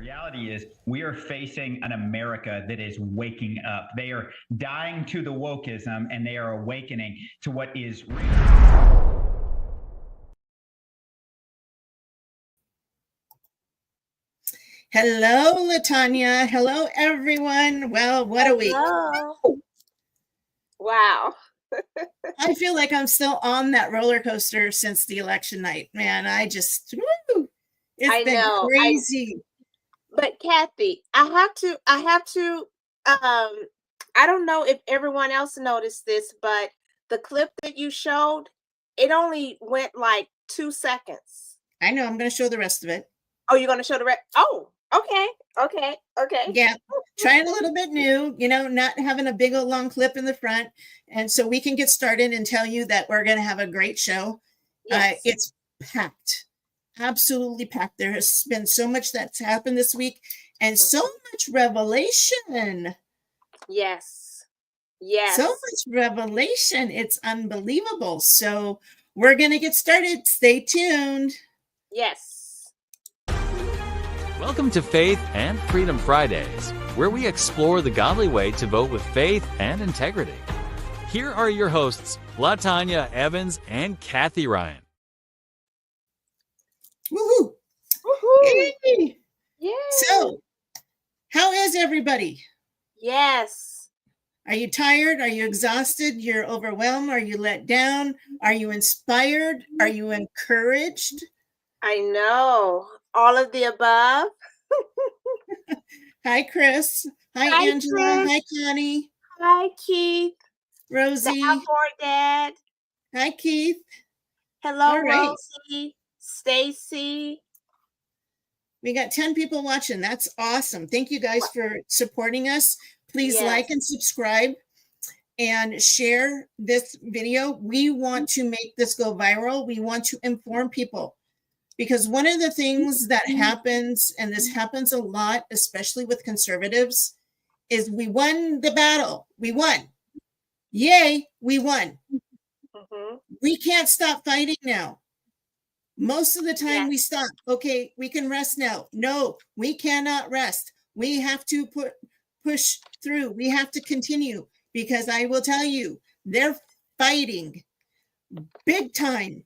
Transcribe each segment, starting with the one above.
reality is we are facing an America that is waking up. They are dying to the wokeism and they are awakening to what is real. Hello, Latanya. Hello, everyone. Well, what a week. Wow. I feel like I'm still on that roller coaster since the election night. Man, it's been crazy. But Kathy, I don't know if everyone else noticed this, but the clip that you showed, it only went like 2 seconds. I know. I'm going to show the rest of it. Oh, you're going to show the rest? Oh, okay. Yeah. Trying a little bit new, not having a big old long clip in the front. And so we can get started and tell you that we're going to have a great show. Yes. It's packed. Absolutely packed. There has been so much that's happened this week and so much revelation. Yes. So much revelation. It's unbelievable. So we're going to get started. Stay tuned. Yes. Welcome to Faith and Freedom Fridays, where we explore the godly way to vote with faith and integrity. Here are your hosts, Latanya Evans and Kathy Ryan. Woohoo! Woohoo! Yay! Yay! So, how is everybody? Yes. Are you tired? Are you exhausted? You're overwhelmed? Are you let down? Are you inspired? Are you encouraged? I know. All of the above. Hi, Chris. Hi, Angela. Chris. Hi, Connie. Hi, Keith. Rosie. The outboard dad. Hi, Keith. Hello, Rosie. Stacy. We got 10 people watching. That's awesome. Thank you guys for supporting us. Please like and subscribe and share this video. We want to make this go viral. We want to inform people because one of the things that happens, and this happens a lot, especially with conservatives, is we won the battle. We won. Yay, we won. We can't stop fighting now. Most of the time we stop. Okay, we can rest now. No, we cannot rest. We have to push through. We have to continue because I will tell you, they're fighting big time.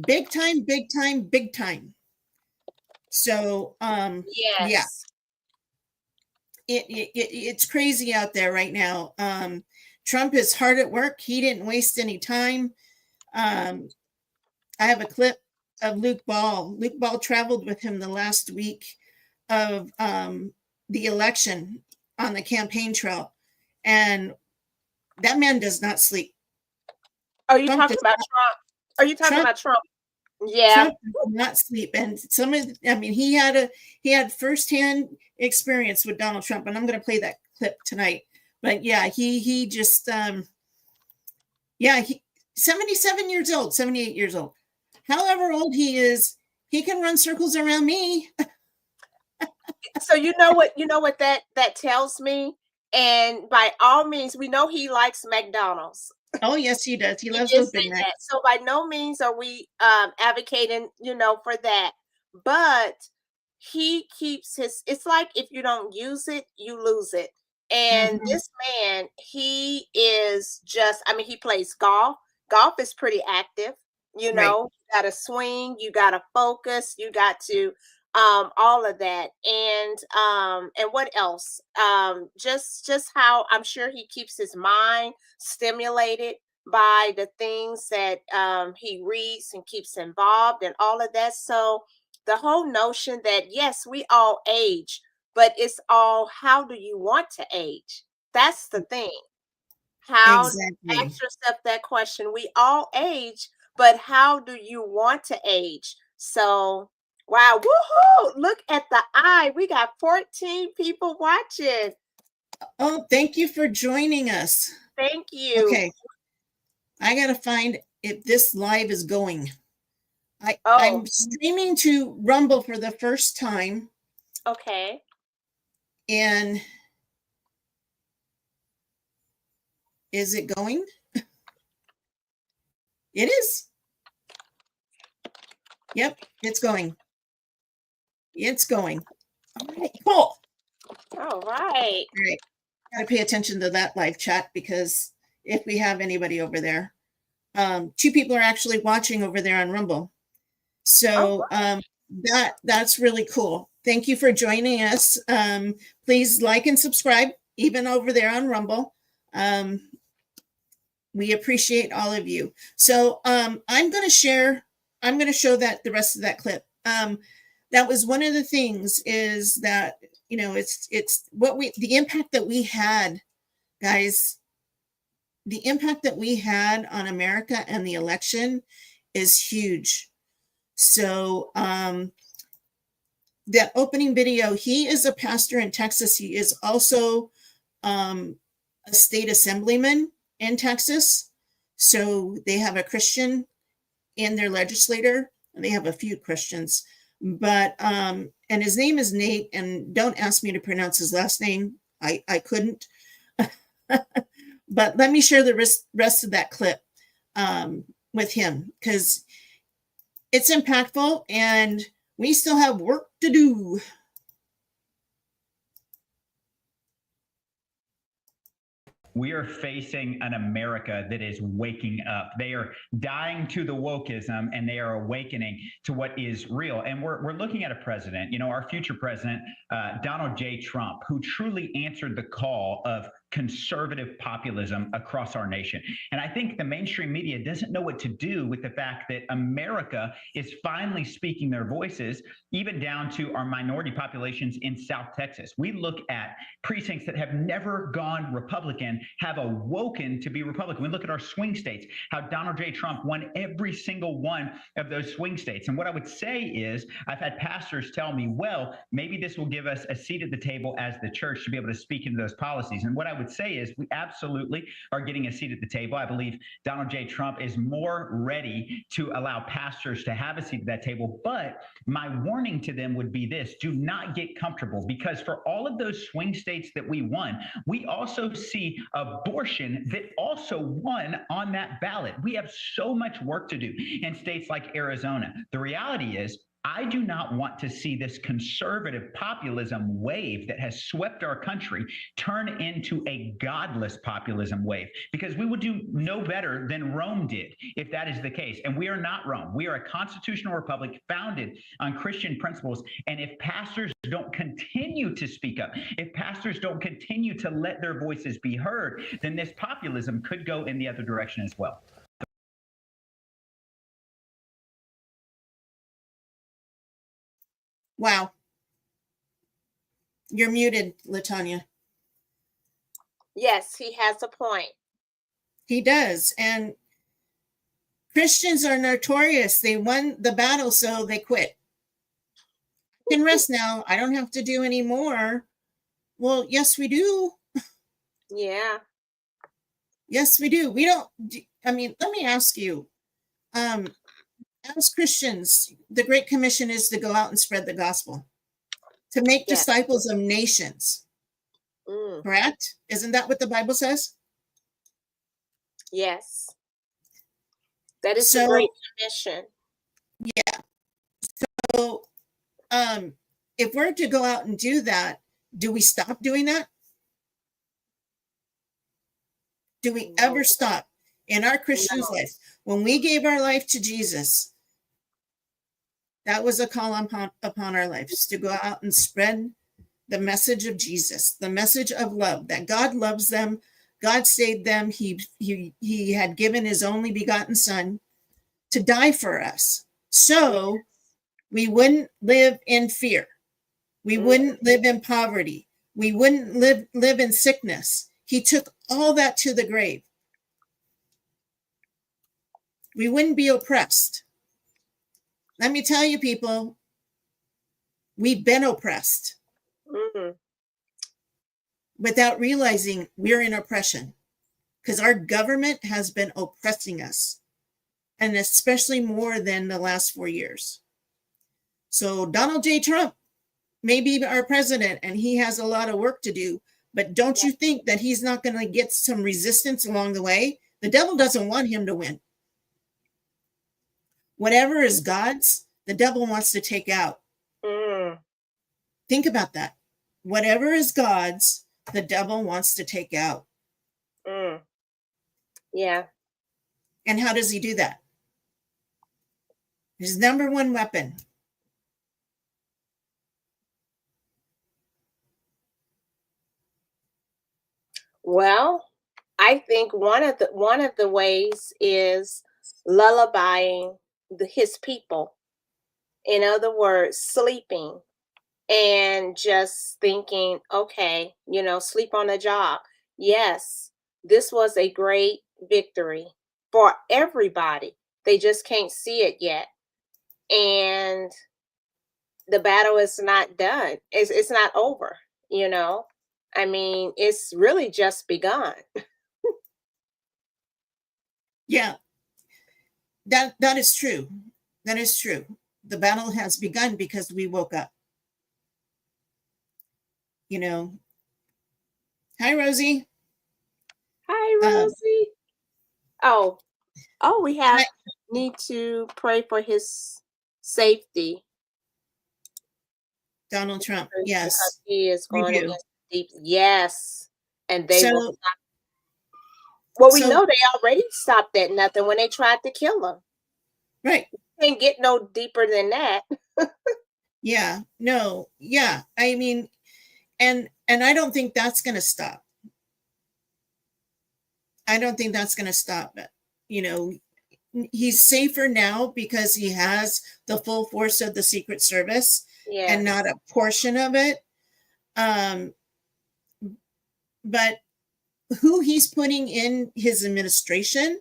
Big time, big time, big time. So, yeah. It's crazy out there right now. Trump is hard at work. He didn't waste any time. I have a clip of Luke Ball. Luke Ball traveled with him the last week of the election on the campaign trail. And that man does not sleep. Are you talking about Trump? Are you talking about Trump? Yeah. Trump does not sleep. And he had firsthand experience with Donald Trump. And I'm going to play that clip tonight. But yeah, he just, 77 years old, 78 years old. However old he is, he can run circles around me. So you know what that tells me? And by all means, we know he likes McDonald's. Oh, yes, he does. He loves those Big Macs. So by no means are we advocating, for that. But he keeps it's like if you don't use it, you lose it. And this man, he is just, he plays golf. Golf is pretty active. You got to swing, you got to focus, you got to all of that. And what else? Just how I'm sure he keeps his mind stimulated by the things that he reads and keeps involved and all of that. So the whole notion that, yes, we all age, but it's all, how do you want to age? That's the thing. Ask yourself that question. We all age, but how do you want to age? So, wow, woohoo! Look at the eye. We got 14 people watching. Oh, thank you for joining us. Thank you. Okay. I got to find if this live is going. I'm streaming to Rumble for the first time. Okay. And is it going? It is. Yep, it's going. It's going. All right, cool. All right. All right. Got to pay attention to that live chat because if we have anybody over there, 2 people are actually watching over there on Rumble. So that's really cool. Thank you for joining us. Please like and subscribe, even over there on Rumble. We appreciate all of you. So I'm going to show that the rest of that clip. That was one of the things is that, it's what the impact that we had, guys, the impact that we had on America and the election is huge. So that opening video, he is a pastor in Texas. He is also a state assemblyman in Texas. So they have a Christian in their legislator, and they have a few Christians. But and his name is Nate, and don't ask me to pronounce his last name. I couldn't. But let me share the rest of that clip with him because it's impactful and we still have work to do. We are facing an America that is waking up. They are dying to the wokeism and they are awakening to what is real. And we're looking at a president, our future president, Donald J. Trump, who truly answered the call of conservative populism across our nation. And I think the mainstream media doesn't know what to do with the fact that America is finally speaking their voices, even down to our minority populations in South Texas. We look at precincts that have never gone Republican, have awoken to be Republican. We look at our swing states, how Donald J. Trump won every single one of those swing states. And what I would say is, I've had pastors tell me, well, maybe this will give us a seat at the table as the church to be able to speak into those policies. And what I would say is we absolutely are getting a seat at the table. I believe Donald J. Trump is more ready to allow pastors to have a seat at that table. But my warning to them would be this: do not get comfortable, because for all of those swing states that we won, we also see abortion that also won on that ballot. We have so much work to do in states like Arizona. The reality is, I do not want to see this conservative populism wave that has swept our country turn into a godless populism wave, because we would do no better than Rome did if that is the case. And we are not Rome. We are a constitutional republic founded on Christian principles. And if pastors don't continue to speak up, if pastors don't continue to let their voices be heard, then this populism could go in the other direction as well. Wow. You're muted, LaTanya. Yes, he has a point. He does. And Christians are notorious. They won the battle, so they quit. I can rest now. I don't have to do any more. Well, yes, we do. Yeah. Yes, we do. We don't. I mean, let me ask you. As Christians, the Great Commission is to go out and spread the gospel, to make disciples of nations. Correct? Isn't that what the Bible says? Yes. That is the Great Commission. Yeah. So if we're to go out and do that, do we stop doing that? Do we ever stop in our Christian's life? When we gave our life to Jesus, that was a call upon our lives to go out and spread the message of Jesus, the message of love, that God loves them, God saved them. He had given his only begotten son to die for us. So we wouldn't live in fear. We wouldn't live in poverty. We wouldn't live in sickness. He took all that to the grave. We wouldn't be oppressed. Let me tell you, people, we've been oppressed without realizing we're in oppression, because our government has been oppressing us, and especially more than the last 4 years. So Donald J. Trump may be our president, and he has a lot of work to do, but don't you think that he's not going to get some resistance along the way? The devil doesn't want him to win. Whatever is God's, the devil wants to take out. Think about that. Whatever is God's, the devil wants to take out. Yeah. And how does he do that? His number one weapon. Well, I think one of the ways is lullabying his people. In other words, sleeping and just thinking, okay, sleep on the job. Yes, this was a great victory for everybody. They just can't see it yet. And the battle is not done. It's not over, I mean, it's really just begun. Yeah, that is true. That is true. The battle has begun because we woke up. Hi, Rosie. Hi, Rosie. We need to pray for his safety. Donald Trump, yes. Because he is going against deep. Yes. And they will stop. Well, we know they already stopped at nothing when they tried to kill him. Right. You can't get no deeper than that. Yeah. No. Yeah. I mean, and I don't think that's going to stop. I don't think that's going to stop it. He's safer now because he has the full force of the Secret Service and not a portion of it. But who he's putting in his administration,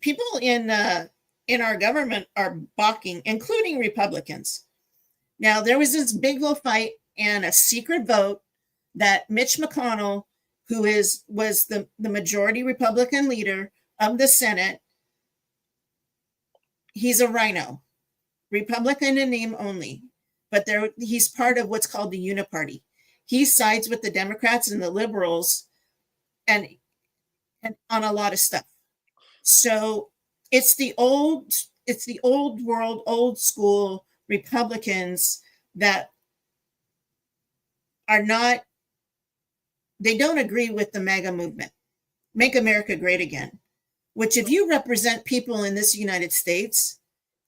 people in our government are balking, including Republicans. Now, there was this big little fight and a secret vote that Mitch McConnell, who was the majority Republican leader of the Senate, he's a rhino, Republican in name only, but he's part of what's called the Uniparty. He sides with the Democrats and the liberals and on a lot of stuff. So it's the old world, old school Republicans that they don't agree with the MAGA movement, Make America Great Again, which if you represent people in this United States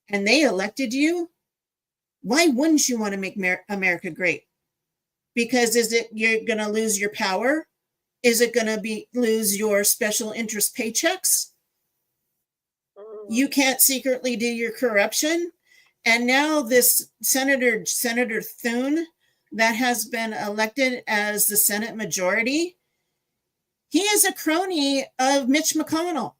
and they elected you, why wouldn't you want to make America great? Because you're going to lose your power? Is it going to lose your special interest paychecks? You can't secretly do your corruption. And now this Senator Thune that has been elected as the Senate majority, he is a crony of Mitch McConnell.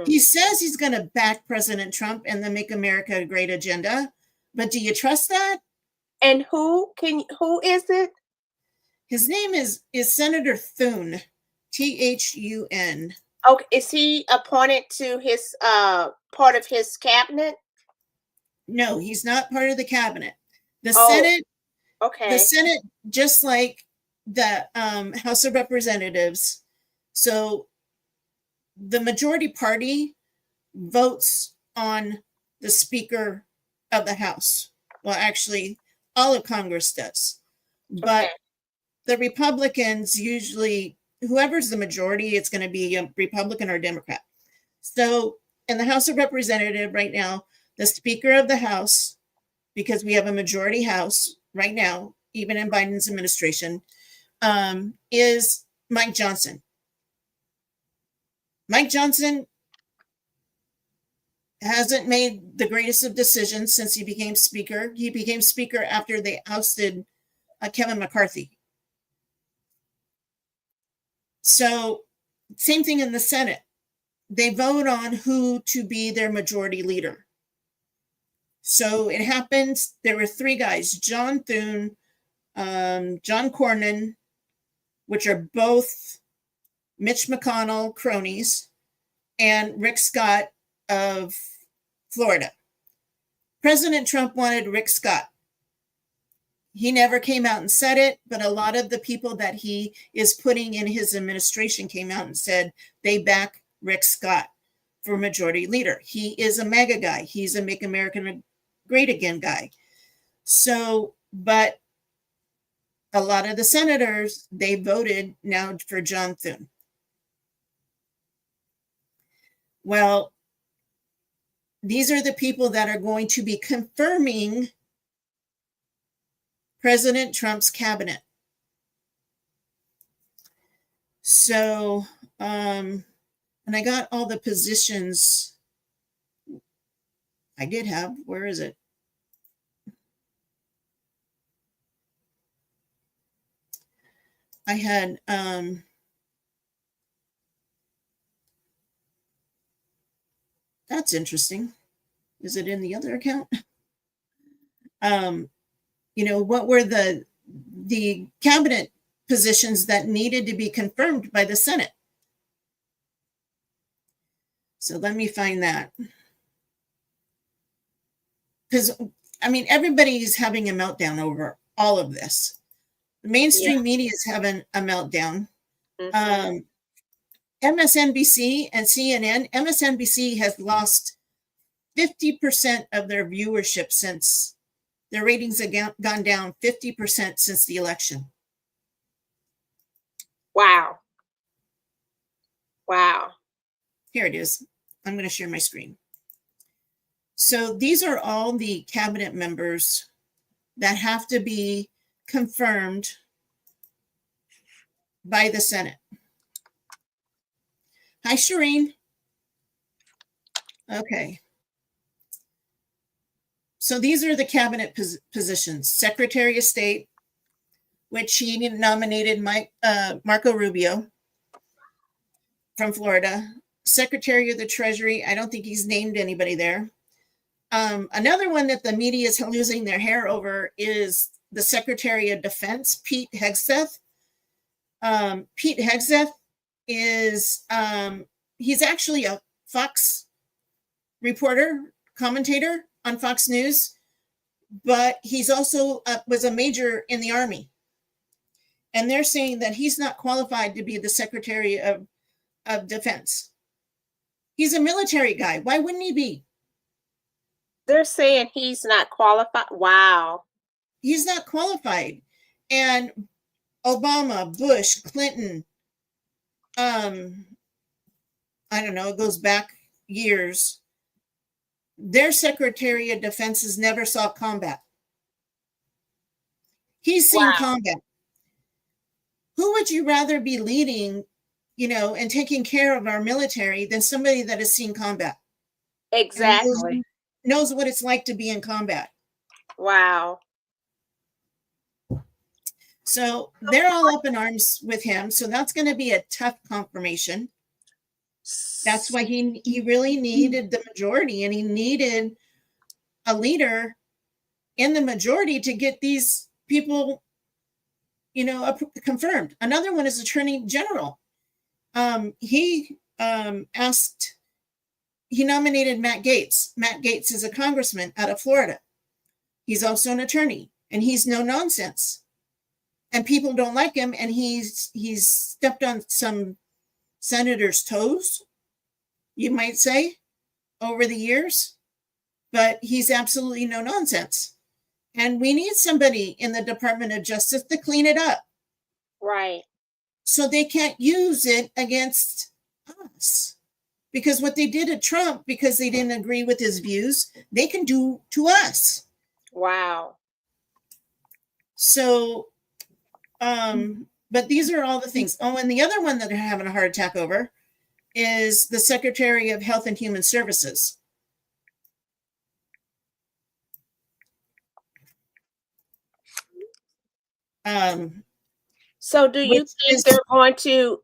He says he's going to back President Trump and the Make America Great agenda, but do you trust that? And who is it? His name is Senator Thune, Thun. Okay, is he appointed to his part of his cabinet? No, he's not part of the cabinet. The Senate, okay. The Senate, just like the House of Representatives, so the majority party votes on the Speaker of the House. Well, actually, all of Congress does. But the Republicans usually, whoever's the majority, it's going to be a Republican or Democrat. So in the House of Representatives right now, the Speaker of the House, because we have a majority House right now, even in Biden's administration, is Mike Johnson. Mike Johnson hasn't made the greatest of decisions since he became Speaker. He became Speaker after they ousted Kevin McCarthy. So same thing in the Senate. They vote on who to be their majority leader. So it happens, there were three guys, John Thune, John Cornyn, which are both Mitch McConnell cronies, and Rick Scott of Florida. President Trump wanted Rick Scott. He never came out and said it, but a lot of the people that he is putting in his administration came out and said they back Rick Scott for majority leader. He is a MAGA guy. He's a Make America great again guy. So, but a lot of the senators, they voted now for John Thune. Well, these are the people that are going to be confirming President Trump's cabinet. So, and I got all the positions I did have. Where is it? I had, that's interesting. Is it in the other account? You know, what were the cabinet positions that needed to be confirmed by the Senate? So let me find that. Because, I mean, everybody's having a meltdown over all of this. The mainstream media is having a meltdown. MSNBC and CNN, MSNBC has lost 50% of their viewership since their ratings have gone down 50% since the election. Wow. Wow. Here it is. I'm going to share my screen. So these are all the cabinet members that have to be confirmed by the Senate. Hi, Shireen. Okay. So these are the cabinet positions. Secretary of State, which he nominated Marco Rubio from Florida. Secretary of the Treasury, I don't think he's named anybody there. Another one that the media is losing their hair over is the Secretary of Defense, Pete Hegseth. Pete Hegseth is, he's actually a Fox reporter, commentator on Fox News, but he's also was a major in the Army. And they're saying that he's not qualified to be the Secretary of Defense. He's a military guy. Why wouldn't he be? They're saying he's not qualified. Wow. He's not qualified. And Obama, Bush, Clinton, I don't know, it goes back years. Their Secretary of Defenses never saw combat. He's seen combat. Who would you rather be leading, you know, and taking care of our military than somebody that has seen combat? Exactly. Knows what it's like to be in combat. Wow. So they're all up in arms with him. So that's going to be a tough confirmation. That's why he really needed the majority, and he needed a leader in the majority to get these people, you know, confirmed. Another one is Attorney General. He nominated Matt Gaetz. Matt Gaetz is a congressman out of Florida. He's also an attorney, and he's no nonsense. And people don't like him, and he's stepped on some senators' toes, you might say, over the years. But he's absolutely no nonsense. And we need somebody in the Department of Justice to clean it up. Right. So they can't use it against us. Because what they did to Trump, because they didn't agree with his views, they can do to us. Wow. So, but these are all the things. Oh, and the other one that they're having a heart attack over is the Secretary of Health and Human Services. So do you think they're going to,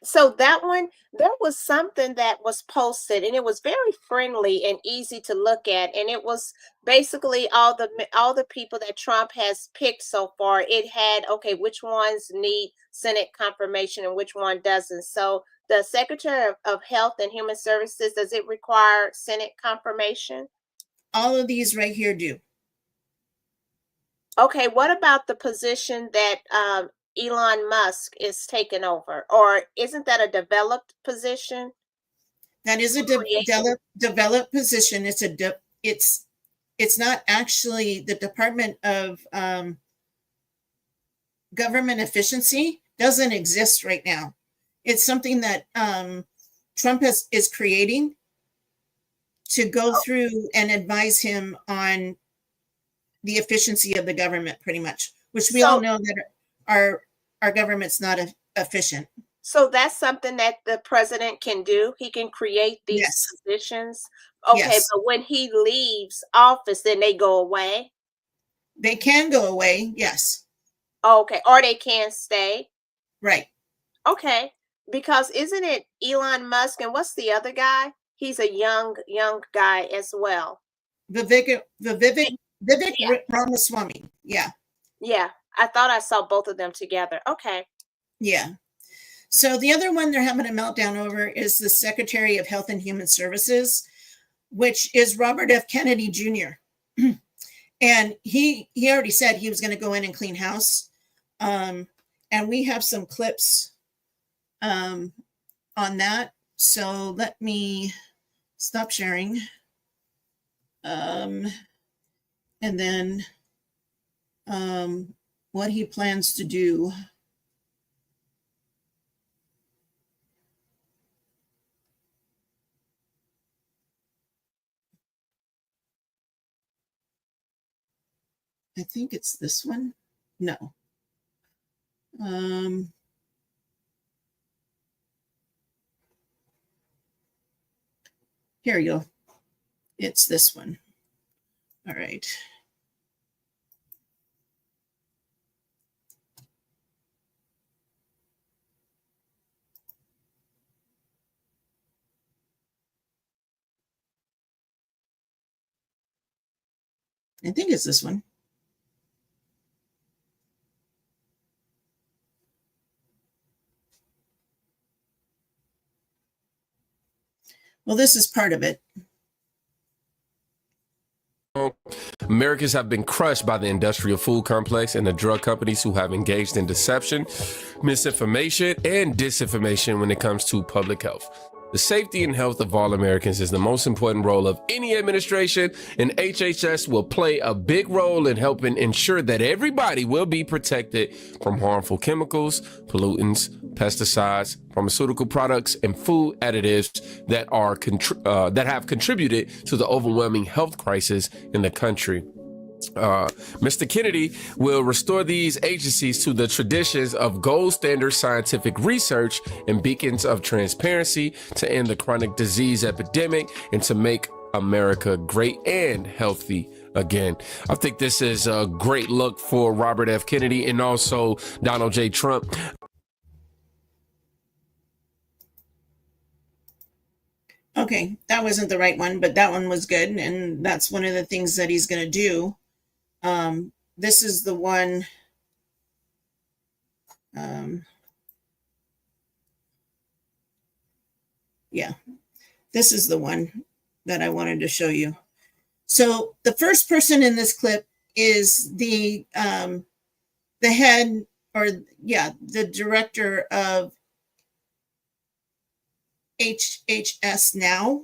so that one, there was something that was posted, and it was very friendly and easy to look at. And it was basically all the people that Trump has picked so far. It had, okay, which ones need Senate confirmation and which one doesn't. So the Secretary of Health and Human Services, does it require Senate confirmation? All of these right here do. Okay, what about the position that Elon Musk is taking over? Or isn't that a developed position? That is a developed position. It's it's not actually the Department of Government Efficiency doesn't exist right now. It's something that Trump is creating to go through and advise him on the efficiency of the government, pretty much, which we all know that our government's not efficient. So that's something that the president can do. He can create these positions. Okay, Yes. but when he leaves office, then they go away? They can go away, yes. Okay, or they can stay? Right. Okay, because isn't it Elon Musk and what's the other guy? He's a young guy as well. Vivek Ramaswamy. Yeah. Yeah, I thought I saw both of them together. Okay. Yeah. So the other one they're having a meltdown over is the Secretary of Health and Human Services, which is Robert F. Kennedy Jr. And he already said he was going to go in and clean house. And we have some clips on that. So let me stop sharing. And then what he plans to do. I think it's this one. No. Here you go. It's this one. All right. I think it's this one. Well, this is part of it. Americans have been crushed by the industrial food complex and the drug companies who have engaged in deception, misinformation, and disinformation when it comes to public health. The safety and health of all Americans is the most important role of any administration, and HHS will play a big role in helping ensure that everybody will be protected from harmful chemicals, pollutants, pesticides, pharmaceutical products, and food additives that have contributed to the overwhelming health crisis in the country. Mr. Kennedy will restore these agencies to the traditions of gold standard scientific research and beacons of transparency to end the chronic disease epidemic and to make America great and healthy again. I think this is a great look for Robert F. Kennedy and also Donald J. Trump. Okay, that wasn't the right one, but that one was good. And that's one of the things that he's going to do. This is the one. Yeah, this is the one that I wanted to show you. So the first person in this clip is the head, or the director of HHS now.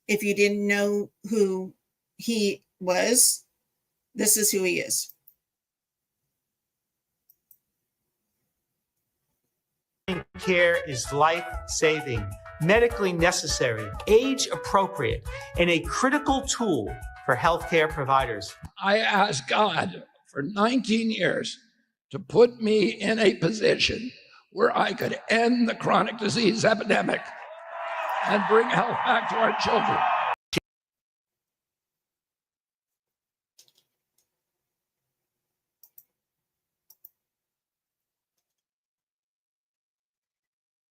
If you didn't know who he was, this is who he is. Care is life-saving, medically necessary, age-appropriate, and a critical tool for healthcare providers. I asked God for 19 years to put me in a position where I could end the chronic disease epidemic and bring health back to our children.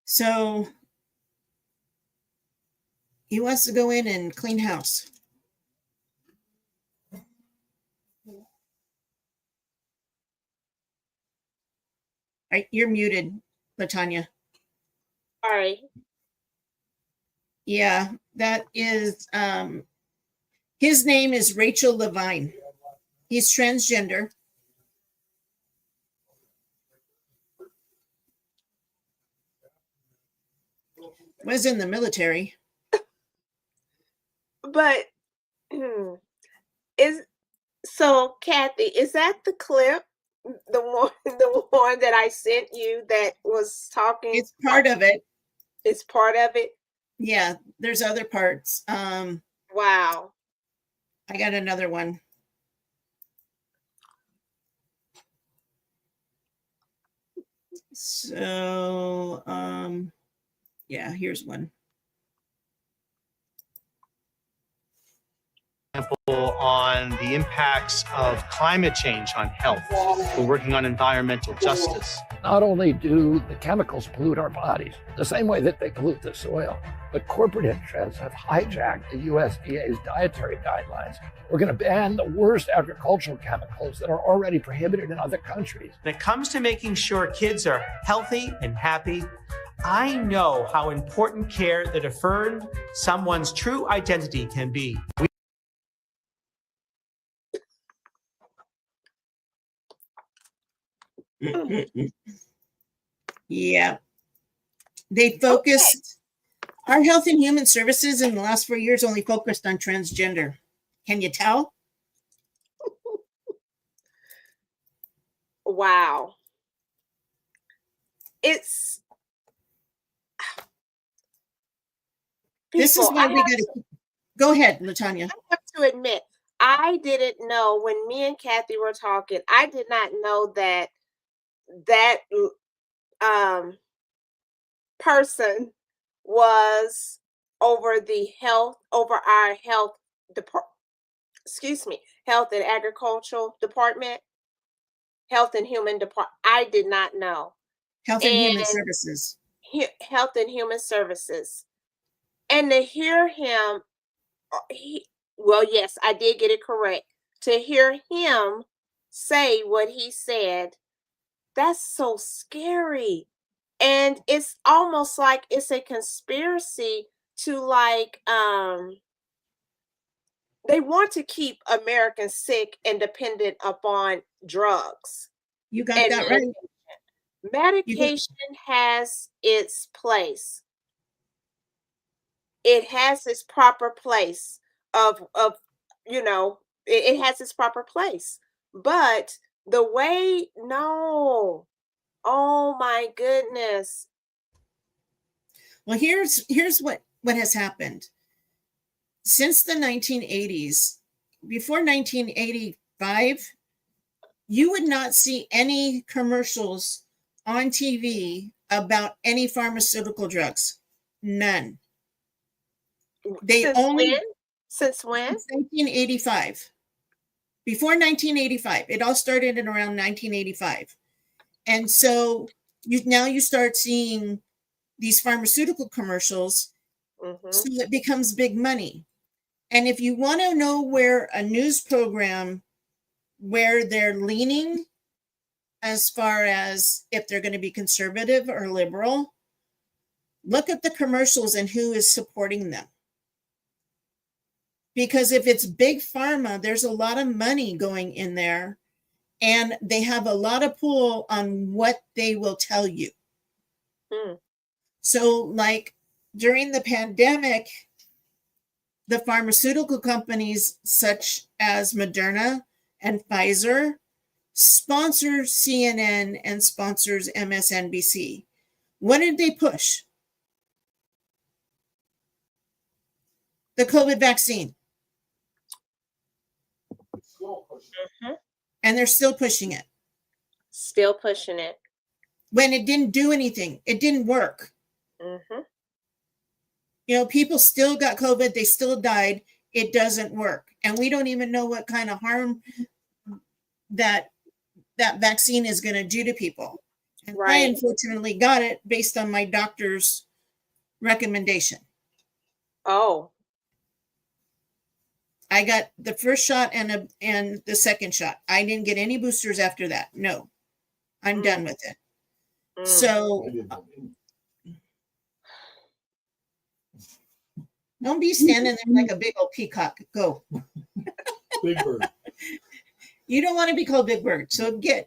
So he wants to go in and clean house. Right, you're muted, LaTanya. Sorry. Yeah, that is, his name is Rachel Levine. He's transgender. Was in the military. But Is so, Kathy, is that the clip? The one that I sent you that was talking? It's part of it. It's part of it? Yeah, there's other parts. Wow. I got another one. So, yeah, here's one. On the impacts of climate change on health. We're working on environmental justice. Not only do the chemicals pollute our bodies the same way that they pollute the soil, but corporate interests have hijacked the USDA's dietary guidelines. We're going to ban the worst agricultural chemicals that are already prohibited in other countries. When it comes to making sure kids are healthy and happy, I know how important care that affirmed someone's true identity can be. Yeah. They focused, our Health and Human Services in the last 4 years only focused on transgender. Can you tell? Wow. It's This is people, why we got to go ahead, Latanya. I have to admit, I didn't know when me and Kathy were talking, I did not know that person was over our health department, health and agricultural department, health and human department. I did not know. Health and Human Services. Health and Human Services. And to hear him, well, yes, I did get it correct. To hear him say what he said, that's so scary. And it's almost like it's a conspiracy to they want to keep Americans sick and dependent upon drugs. You got that right. Medication has its place. It has its proper place it has its proper place. But the way, no. Oh my goodness. Well, here's what has happened. Since the 1980s, before 1985, you would not see any commercials on TV about any pharmaceutical drugs. None. Since when? Since 1985. Before 1985. It all started in around 1985. And so you start seeing these pharmaceutical commercials, so it becomes big money. And if you want to know where a news program, where they're leaning as far as if they're going to be conservative or liberal, look at the commercials and who is supporting them. Because if it's big pharma, there's a lot of money going in there, and they have a lot of pull on what they will tell you. So like during the pandemic, the pharmaceutical companies such as Moderna and Pfizer sponsor CNN and sponsors MSNBC. What did they push? The COVID vaccine. And they're still pushing it. Still pushing it. When it didn't do anything, it didn't work. People still got COVID. They still died. It doesn't work. And we don't even know what kind of harm that vaccine is going to do to people. And I unfortunately got it based on my doctor's recommendation. Oh. I got the first shot and the second shot. I didn't get any boosters after that. No, I'm done with it. So don't be standing there like a big old peacock. Go. Big Bird. You don't want to be called Big Bird. So get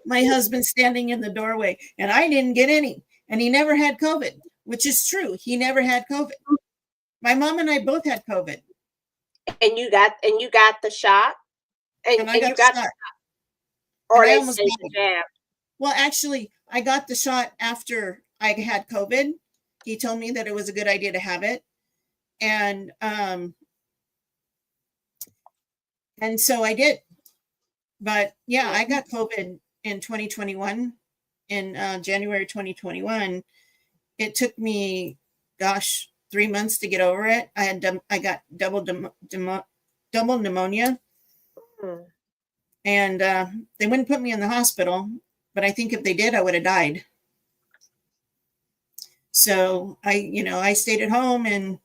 my husband standing in the doorway, and I didn't get any, and he never had COVID, which is true. He never had COVID. My mom and I both had COVID. And you got the shot? And I got you got the shot. or And I they almost say died. the jab. Well, actually, I got the shot after I had COVID. He told me that it was a good idea to have it. And so I did. But yeah, I got COVID in 2021, in January 2021. It took me, gosh, 3 months to get over it. I got double pneumonia. And they wouldn't put me in the hospital, but I think if they did, I would have died. So I stayed at home and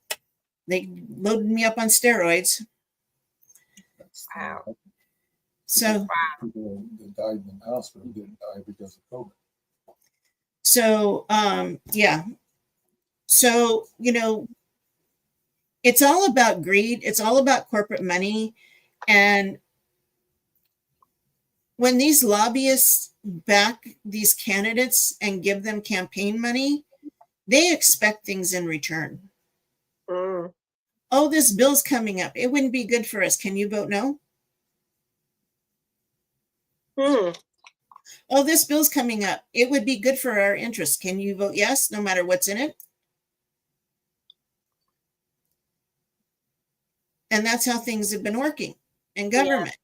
they loaded me up on steroids. Wow. So people that died in the hospital didn't die because of COVID. So yeah. So it's all about greed. It's all about corporate money. And when these lobbyists back these candidates and give them campaign money, they expect things in return. Oh, this bill's coming up. It wouldn't be good for us. Can you vote no? Oh, this bill's coming up. It would be good for our interests. Can you vote yes, no matter what's in it? And that's how things have been working in government,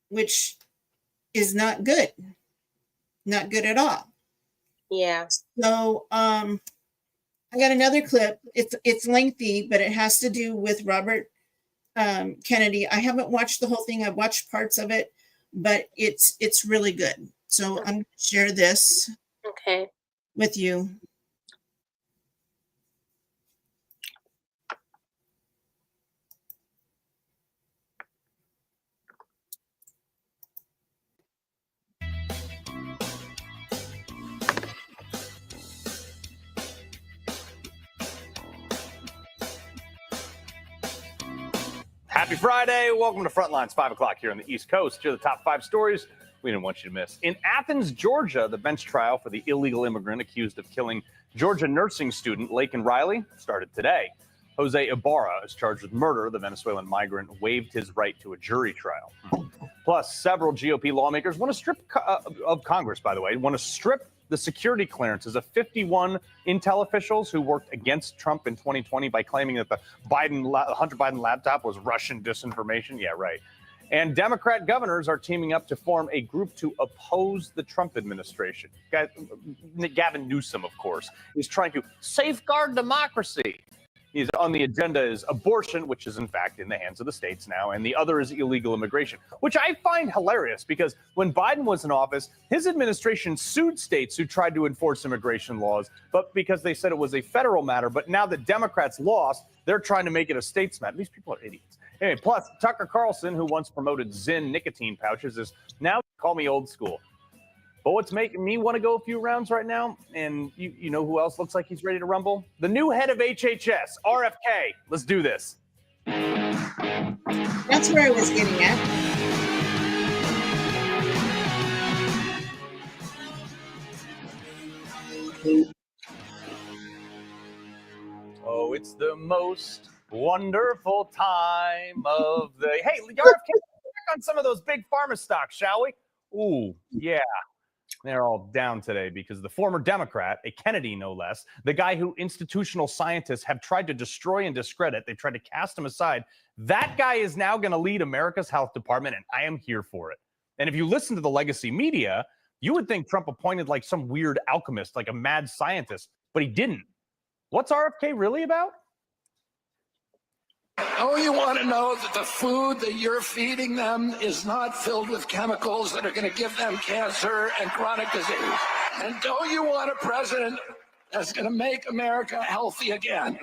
which is not good. Not good at all. Yeah. So I got another clip. It's lengthy, but it has to do with Robert Kennedy. I haven't watched the whole thing. I've watched parts of it, but it's really good. So I'm going to share this with you. Happy Friday. Welcome to Frontlines, 5 o'clock here on the East Coast. Here are the top 5 stories we didn't want you to miss. In Athens, Georgia, the bench trial for the illegal immigrant accused of killing Georgia nursing student Laken Riley started today. Jose Ibarra is charged with murder. The Venezuelan migrant waived his right to a jury trial. Plus, several GOP lawmakers want to strip of Congress, by the way, want to strip the security clearances of 51 intel officials who worked against Trump in 2020 by claiming that the Hunter Biden laptop was Russian disinformation. Yeah, right. And Democrat governors are teaming up to form a group to oppose the Trump administration. Gavin Newsom, of course, is trying to safeguard democracy. He's on the agenda is abortion, which is in fact in the hands of the states now, and the other is illegal immigration, which I find hilarious because when Biden was in office, his administration sued states who tried to enforce immigration laws, but because they said it was a federal matter. But now that Democrats lost, they're trying to make it a states matter. These people are idiots. Anyway, plus Tucker Carlson, who once promoted Zyn nicotine pouches, is now call me old school. But what's making me want to go a few rounds right now, and you know who else looks like he's ready to rumble? The new head of HHS, RFK. Let's do this. That's where I was getting at. Oh, it's the most wonderful time of the... Hey, RFK, check on some of those big pharma stocks, shall we? Ooh, yeah. They're all down today because the former Democrat, a Kennedy no less, the guy who institutional scientists have tried to destroy and discredit, they tried to cast him aside. That guy is now going to lead America's health department, and I am here for it. And if you listen to the legacy media, you would think Trump appointed like some weird alchemist, like a mad scientist, but he didn't. What's RFK really about? Oh, you want to know that the food that you're feeding them is not filled with chemicals that are going to give them cancer and chronic disease. And don't you want a president that's going to make America healthy again?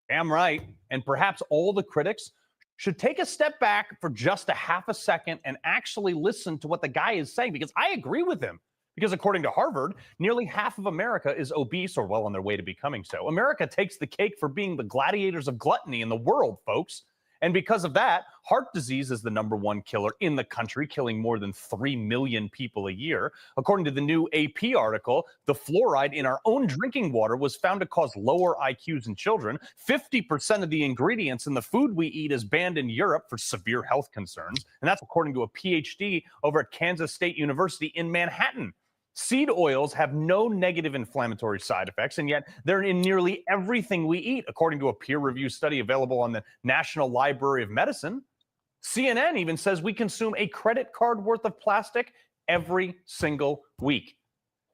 Damn right. And perhaps all the critics should take a step back for just a half a second and actually listen to what the guy is saying, because I agree with him. Because according to Harvard, nearly half of America is obese or well on their way to becoming so. America takes the cake for being the gladiators of gluttony in the world, folks. And because of that, heart disease is the #1 killer in the country, killing more than 3 million people a year. According to the new AP article, the fluoride in our own drinking water was found to cause lower IQs in children. 50% of the ingredients in the food we eat is banned in Europe for severe health concerns. And that's according to a PhD over at Kansas State University in Manhattan. Seed oils have no negative inflammatory side effects, and yet they're in nearly everything we eat, according to a peer-reviewed study available on the National Library of Medicine. CNN even says we consume a credit card worth of plastic every single week.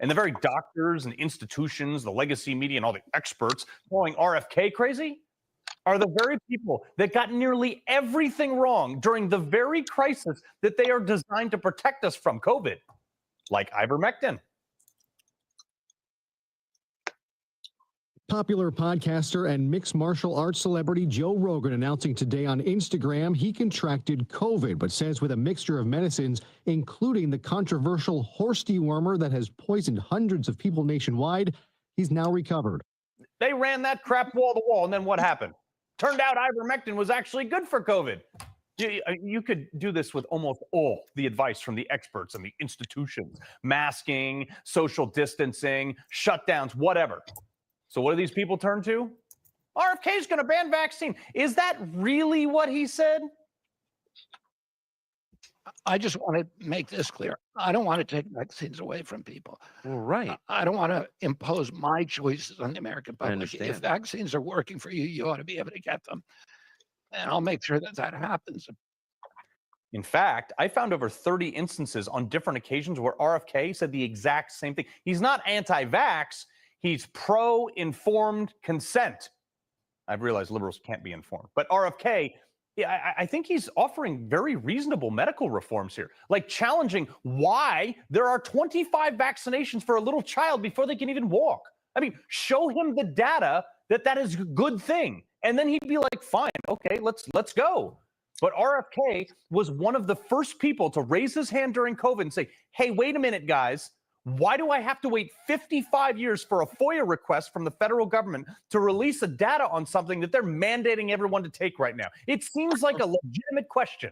And the very doctors and institutions, the legacy media, and all the experts calling RFK crazy are the very people that got nearly everything wrong during the very crisis that they are designed to protect us from, COVID. Like ivermectin. Popular podcaster and mixed martial arts celebrity Joe Rogan announcing today on Instagram he contracted COVID, but says with a mixture of medicines, including the controversial horse dewormer that has poisoned hundreds of people nationwide, he's now recovered. They ran that crap wall to wall, and then what happened? Turned out ivermectin was actually good for COVID. You could do this with almost all the advice from the experts and the institutions. Masking, social distancing, shutdowns, whatever. So what do these people turn to? RFK is going to ban vaccine. Is that really what he said? I just want to make this clear. I don't want to take vaccines away from people. Well, right. I don't want to impose my choices on the American I public. understand. If vaccines are working for you, you ought to be able to get them. And I'll make sure that that happens. In fact, I found over 30 instances on different occasions where RFK said the exact same thing. He's not anti-vax. He's pro-informed consent. I've realized liberals can't be informed. But RFK, I think he's offering very reasonable medical reforms here, like challenging why there are 25 vaccinations for a little child before they can even walk. I mean, show him the data that is a good thing. And then he'd be like, fine, okay, let's go. But RFK was one of the first people to raise his hand during COVID and say, hey, wait a minute, guys. Why do I have to wait 55 years for a FOIA request from the federal government to release the data on something that they're mandating everyone to take right now? It seems like a legitimate question.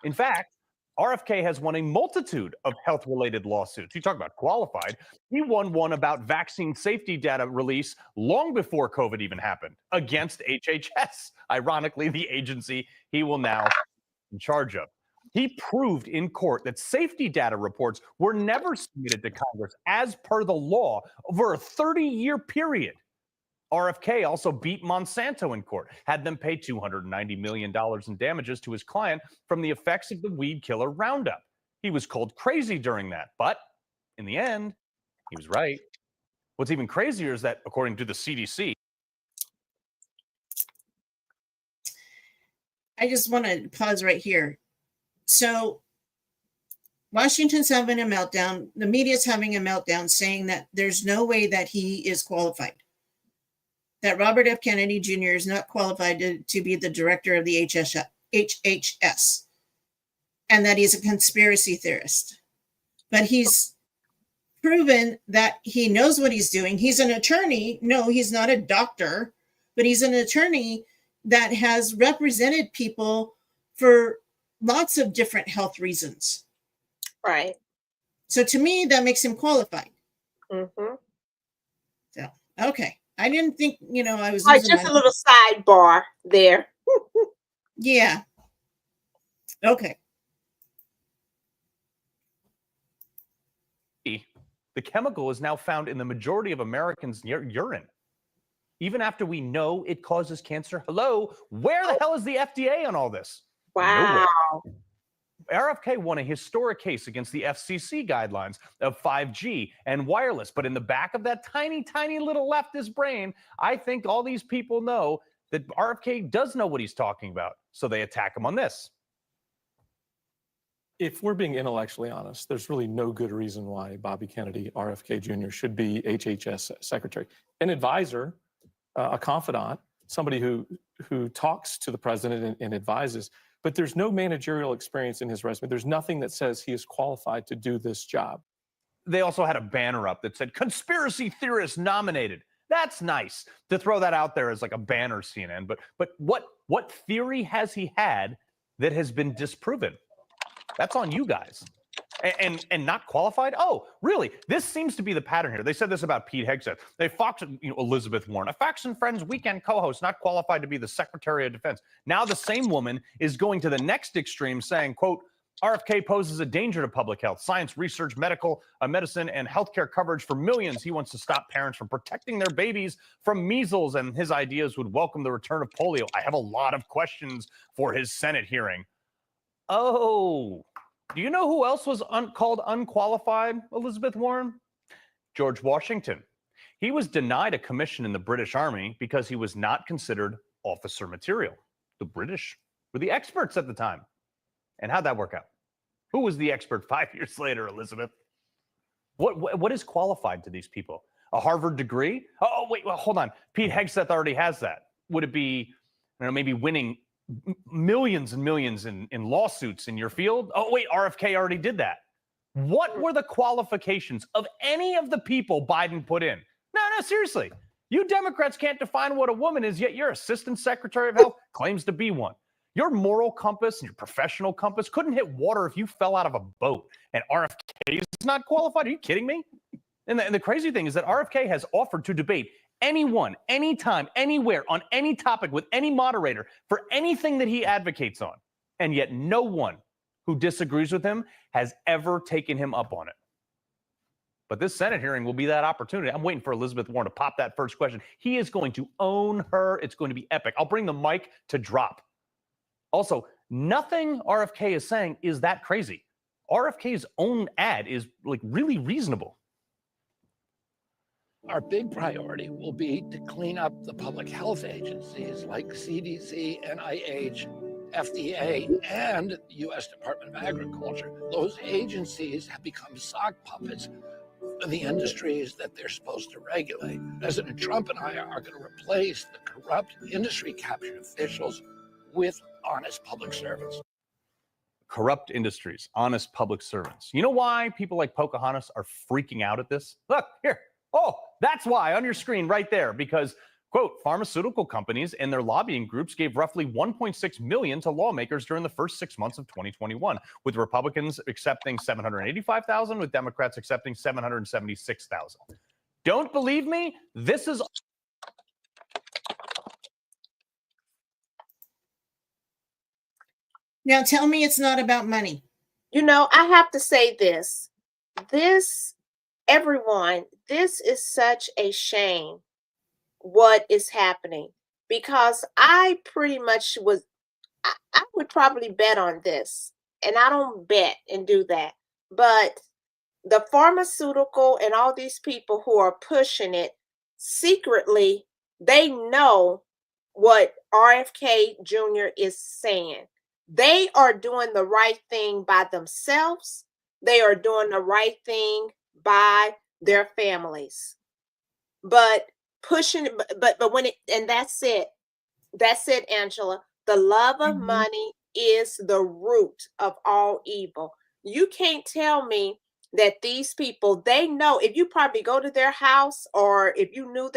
In fact, RFK has won a multitude of health-related lawsuits. You talk about qualified. He won one about vaccine safety data release long before COVID even happened against HHS, ironically, the agency he will now be in charge of. He proved in court that safety data reports were never submitted to Congress as per the law over a 30-year period. RFK also beat Monsanto in court, had them pay $290 million in damages to his client from the effects of the weed killer Roundup. He was called crazy during that, but in the end, he was right. What's even crazier is that, according to the CDC, I just want to pause right here. So Washington's having a meltdown. The media's having a meltdown saying that there's no way that he is qualified. That Robert F. Kennedy Jr. is not qualified to be the director of the HHS, and that he's a conspiracy theorist. But he's proven that he knows what he's doing. He's an attorney. No, he's not a doctor, but he's an attorney that has represented people for lots of different health reasons. Right. So to me, that makes him qualified. Mm-hmm. So, okay. I didn't think, I was just a little sidebar there. Yeah. Okay. the chemical is now found in the majority of Americans' urine. Even after we know it causes cancer. Hello, where the hell is the FDA on all this? Wow. Nowhere. RFK won a historic case against the FCC guidelines of 5G and wireless. But in the back of that tiny, tiny little leftist brain, I think all these people know that RFK does know what he's talking about. So they attack him on this. If we're being intellectually honest, there's really no good reason why Bobby Kennedy, RFK Jr., should be HHS secretary. An advisor, a confidant, somebody who talks to the president and advises, but there's no managerial experience in his resume. There's nothing that says he is qualified to do this job. They also had a banner up that said, conspiracy theorist nominated. That's nice to throw that out there as like a banner, CNN. But what theory has he had that has been disproven? That's on you guys. And not qualified? Oh, really? This seems to be the pattern here. They said this about Pete Hegseth. They Fox, Elizabeth Warren, a Fox and Friends weekend co-host, not qualified to be the Secretary of Defense. Now the same woman is going to the next extreme, saying, quote, RFK poses a danger to public health, science, research, medicine, and healthcare coverage for millions. He wants to stop parents from protecting their babies from measles, and his ideas would welcome the return of polio. I have a lot of questions for his Senate hearing. Oh, do you know who else was called unqualified, Elizabeth Warren? George Washington. He was denied a commission in the British Army because he was not considered officer material. The British were the experts at the time. And how'd that work out? Who was the expert 5 years later, Elizabeth? What is qualified to these people? A Harvard degree? Oh, wait, well, hold on. Pete Hegseth already has that. Would it be, maybe winning millions and millions in lawsuits in your field? Oh, wait, RFK already did that. What were the qualifications of any of the people Biden put in? No, seriously. You Democrats can't define what a woman is, yet your Assistant Secretary of Health claims to be one. Your moral compass and your professional compass couldn't hit water if you fell out of a boat. And RFK is not qualified. Are you kidding me? And the crazy thing is that RFK has offered to debate anyone, anytime, anywhere, on any topic with any moderator for anything that he advocates on. And yet no one who disagrees with him has ever taken him up on it. But this Senate hearing will be that opportunity. I'm waiting for Elizabeth Warren to pop that first question. He is going to own her. It's going to be epic. I'll bring the mic to drop. Also, nothing RFK is saying is that crazy. RFK's own ad is like really reasonable. Our big priority will be to clean up the public health agencies like CDC, NIH, FDA, and the U.S. Department of Agriculture. Those agencies have become sock puppets for the industries that they're supposed to regulate. President Trump and I are going to replace the corrupt industry-captured officials with honest public servants. Corrupt industries, honest public servants. You know why people like Pocahontas are freaking out at this? Look, here. Oh, that's why on your screen right there, because, quote, pharmaceutical companies and their lobbying groups gave roughly $1.6 million to lawmakers during the first 6 months of 2021, with Republicans accepting $785,000, with Democrats accepting $776,000. Don't believe me? This is... Now tell me it's not about money. I have to say this. Everyone, this is such a shame what is happening, because I pretty much I would probably bet on this, and I don't bet and do that. But the pharmaceutical and all these people who are pushing it secretly, they know what RFK Jr. is saying. They are doing the right thing by themselves. They are doing the right thing by their families. But pushing, but when and that's it, Angela. The love of money is the root of all evil. You can't tell me that these people, they know. If you probably go to their house, or if you knew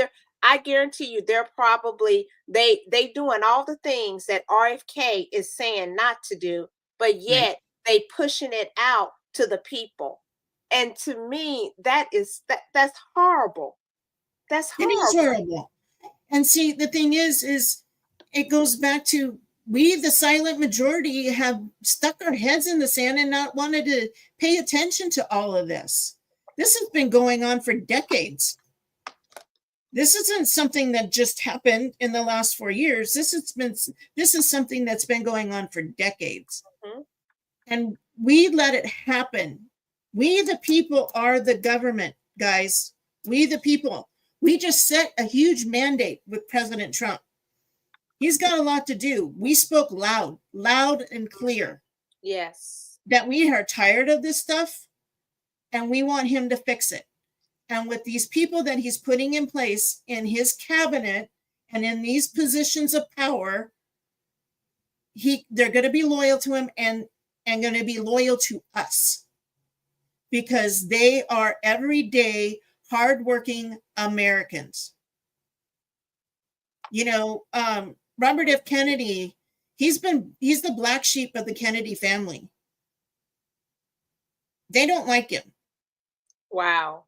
I guarantee you they're probably they doing all the things that RFK is saying not to do, but yet they pushing it out to the people. And to me, that's horrible. That's horrible. It is horrible. And see, the thing is it goes back to, we, the silent majority, have stuck our heads in the sand and not wanted to pay attention to all of this. This has been going on for decades. This isn't something that just happened in the last 4 years. This is something that's been going on for decades. Mm-hmm. And we let it happen. We, the people, are the government, guys. We, the people. We just set a huge mandate with President Trump. He's got a lot to do. We spoke loud and clear. Yes. That we are tired of this stuff and we want him to fix it. And with these people that he's putting in place in his cabinet and in these positions of power, they're going to be loyal to him and going to be loyal to us, because they are everyday, hardworking Americans. You know, Robert F. Kennedy, he's the black sheep of the Kennedy family. They don't like him. Wow.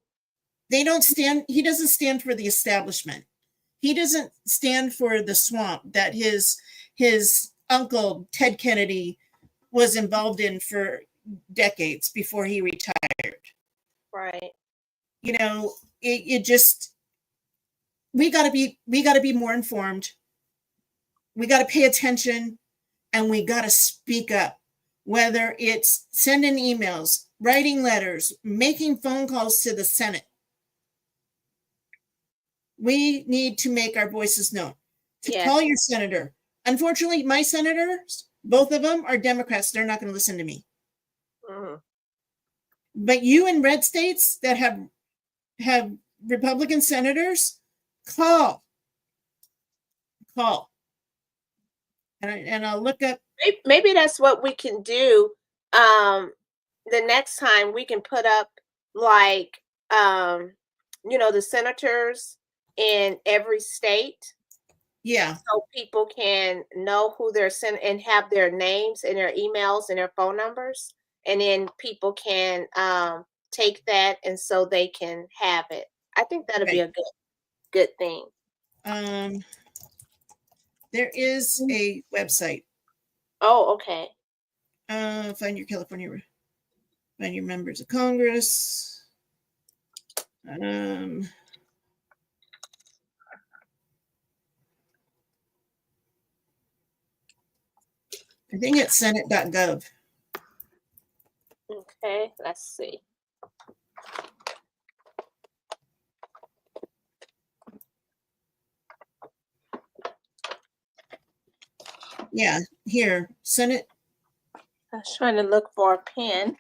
He doesn't stand for the establishment. He doesn't stand for the swamp that his uncle, Ted Kennedy, was involved in for decades before he retired. Right. You know, it just, we got to be more informed. We got to pay attention, and we got to speak up, whether it's sending emails, writing letters, making phone calls to the Senate. We need to make our voices known. To call your senator. Unfortunately, my senators, both of them are Democrats. They're not going to listen to me. But you in red states that have Republican senators, call. And I'll look up. Maybe that's what we can do. The next time we can put up like, you know, the senators in every state. Yeah. So people can know who they're sending and have their names and their emails and their phone numbers. And then people can take that, and so they can have it. I think that'll be a good thing. There is a website. Oh, okay. Find your members of Congress. I think it's senate.gov. Okay, let's see. Yeah, here, Senate. I was trying to look for a pen.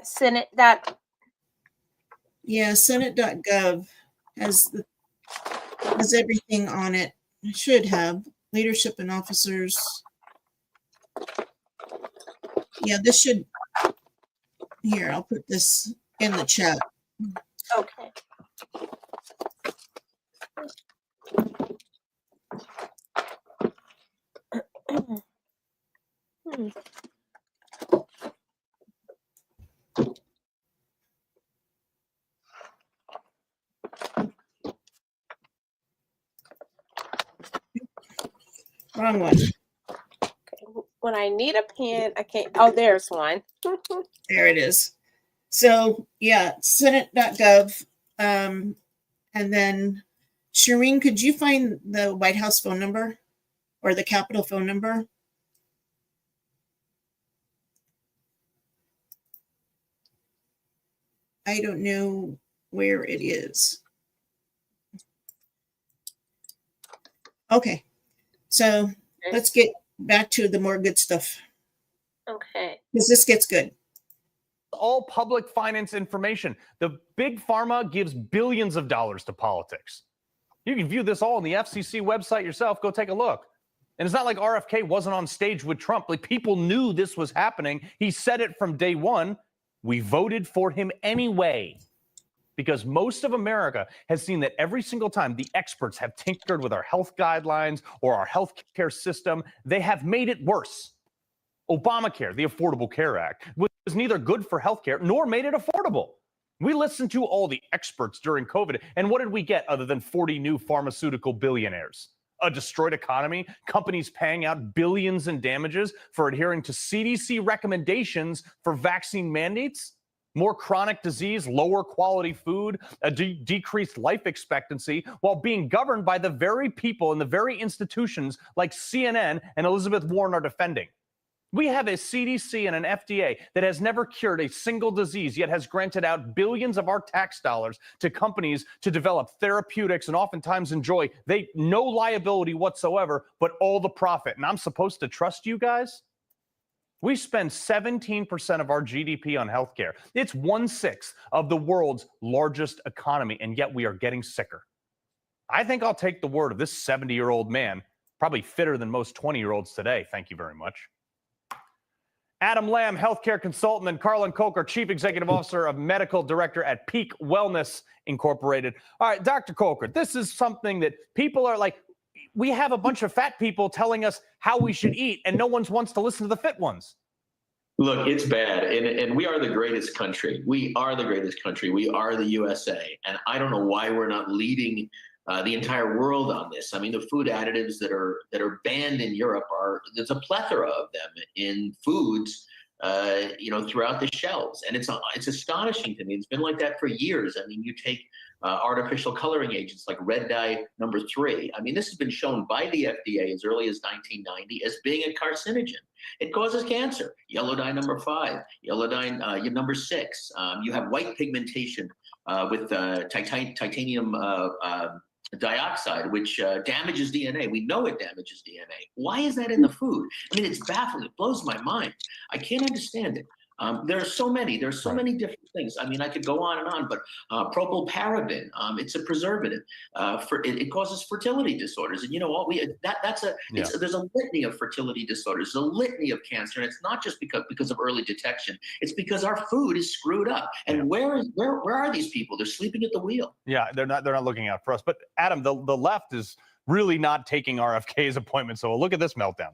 Senate. Yeah, senate.gov has everything on it. It should have leadership and officers. Yeah, this should. Here, I'll put this in the chat. Okay. Wrong one. When I need a pen, I can't. Oh, there's one. There it is. So yeah, senate.gov. And then Shireen, could you find the White House phone number or the Capitol phone number? I don't know where it is. Okay. So let's get back to the more good stuff. Okay. Because this gets good. All public finance information. The big pharma gives billions of dollars to politics. You can view this all on the FCC website yourself. Go take a look. And it's not like RFK wasn't on stage with Trump. Like, people knew this was happening. He said it from day one. We voted for him anyway, because most of America has seen that every single time the experts have tinkered with our health guidelines or our health care system, they have made it worse. Obamacare, the Affordable Care Act, was neither good for healthcare nor made it affordable. We listened to all the experts during COVID, and what did we get other than 40 new pharmaceutical billionaires? A destroyed economy, companies paying out billions in damages for adhering to CDC recommendations for vaccine mandates, more chronic disease, lower quality food, a decreased life expectancy, while being governed by the very people and the very institutions like CNN and Elizabeth Warren are defending. We have a CDC and an FDA that has never cured a single disease, yet has granted out billions of our tax dollars to companies to develop therapeutics and oftentimes enjoy no liability whatsoever, but all the profit. And I'm supposed to trust you guys? We spend 17% of our GDP on healthcare. It's 1/6 of the world's largest economy, and yet we are getting sicker. I think I'll take the word of this 70-year-old man, probably fitter than most 20-year-olds today. Thank you very much. Adam Lamb, healthcare consultant, and Carlin Kolker, Chief Executive Officer of Medical Director at Peak Wellness Incorporated. All right, Dr. Kolker, this is something that people are like, we have a bunch of fat people telling us how we should eat, and no one wants to listen to the fit ones. Look, it's bad, and we are the greatest country. We are the greatest country. We are the USA, and I don't know why we're not leading the entire world on this. I mean, the food additives that are banned in Europe there's a plethora of them in foods, throughout the shelves, and it's astonishing to me. It's been like that for years. I mean, you take artificial coloring agents like red dye number 3. I mean, this has been shown by the FDA as early as 1990 as being a carcinogen. It causes cancer. Yellow dye number 5, yellow dye number 6. You have white pigmentation with titanium dioxide, which damages DNA. We know it damages DNA. Why is that in the food? I mean, it's baffling. It blows my mind. I can't understand it. There are so many different things. I mean, I could go on and on, but propylparaben, it's a preservative. It causes fertility disorders, and you know what? There's a litany of fertility disorders, there's a litany of cancer, and it's not just because of early detection. It's because our food is screwed up. And where are these people? They're sleeping at the wheel. Yeah, they're not looking out for us. But Adam, the left is really not taking RFK's appointment. So look at this meltdown.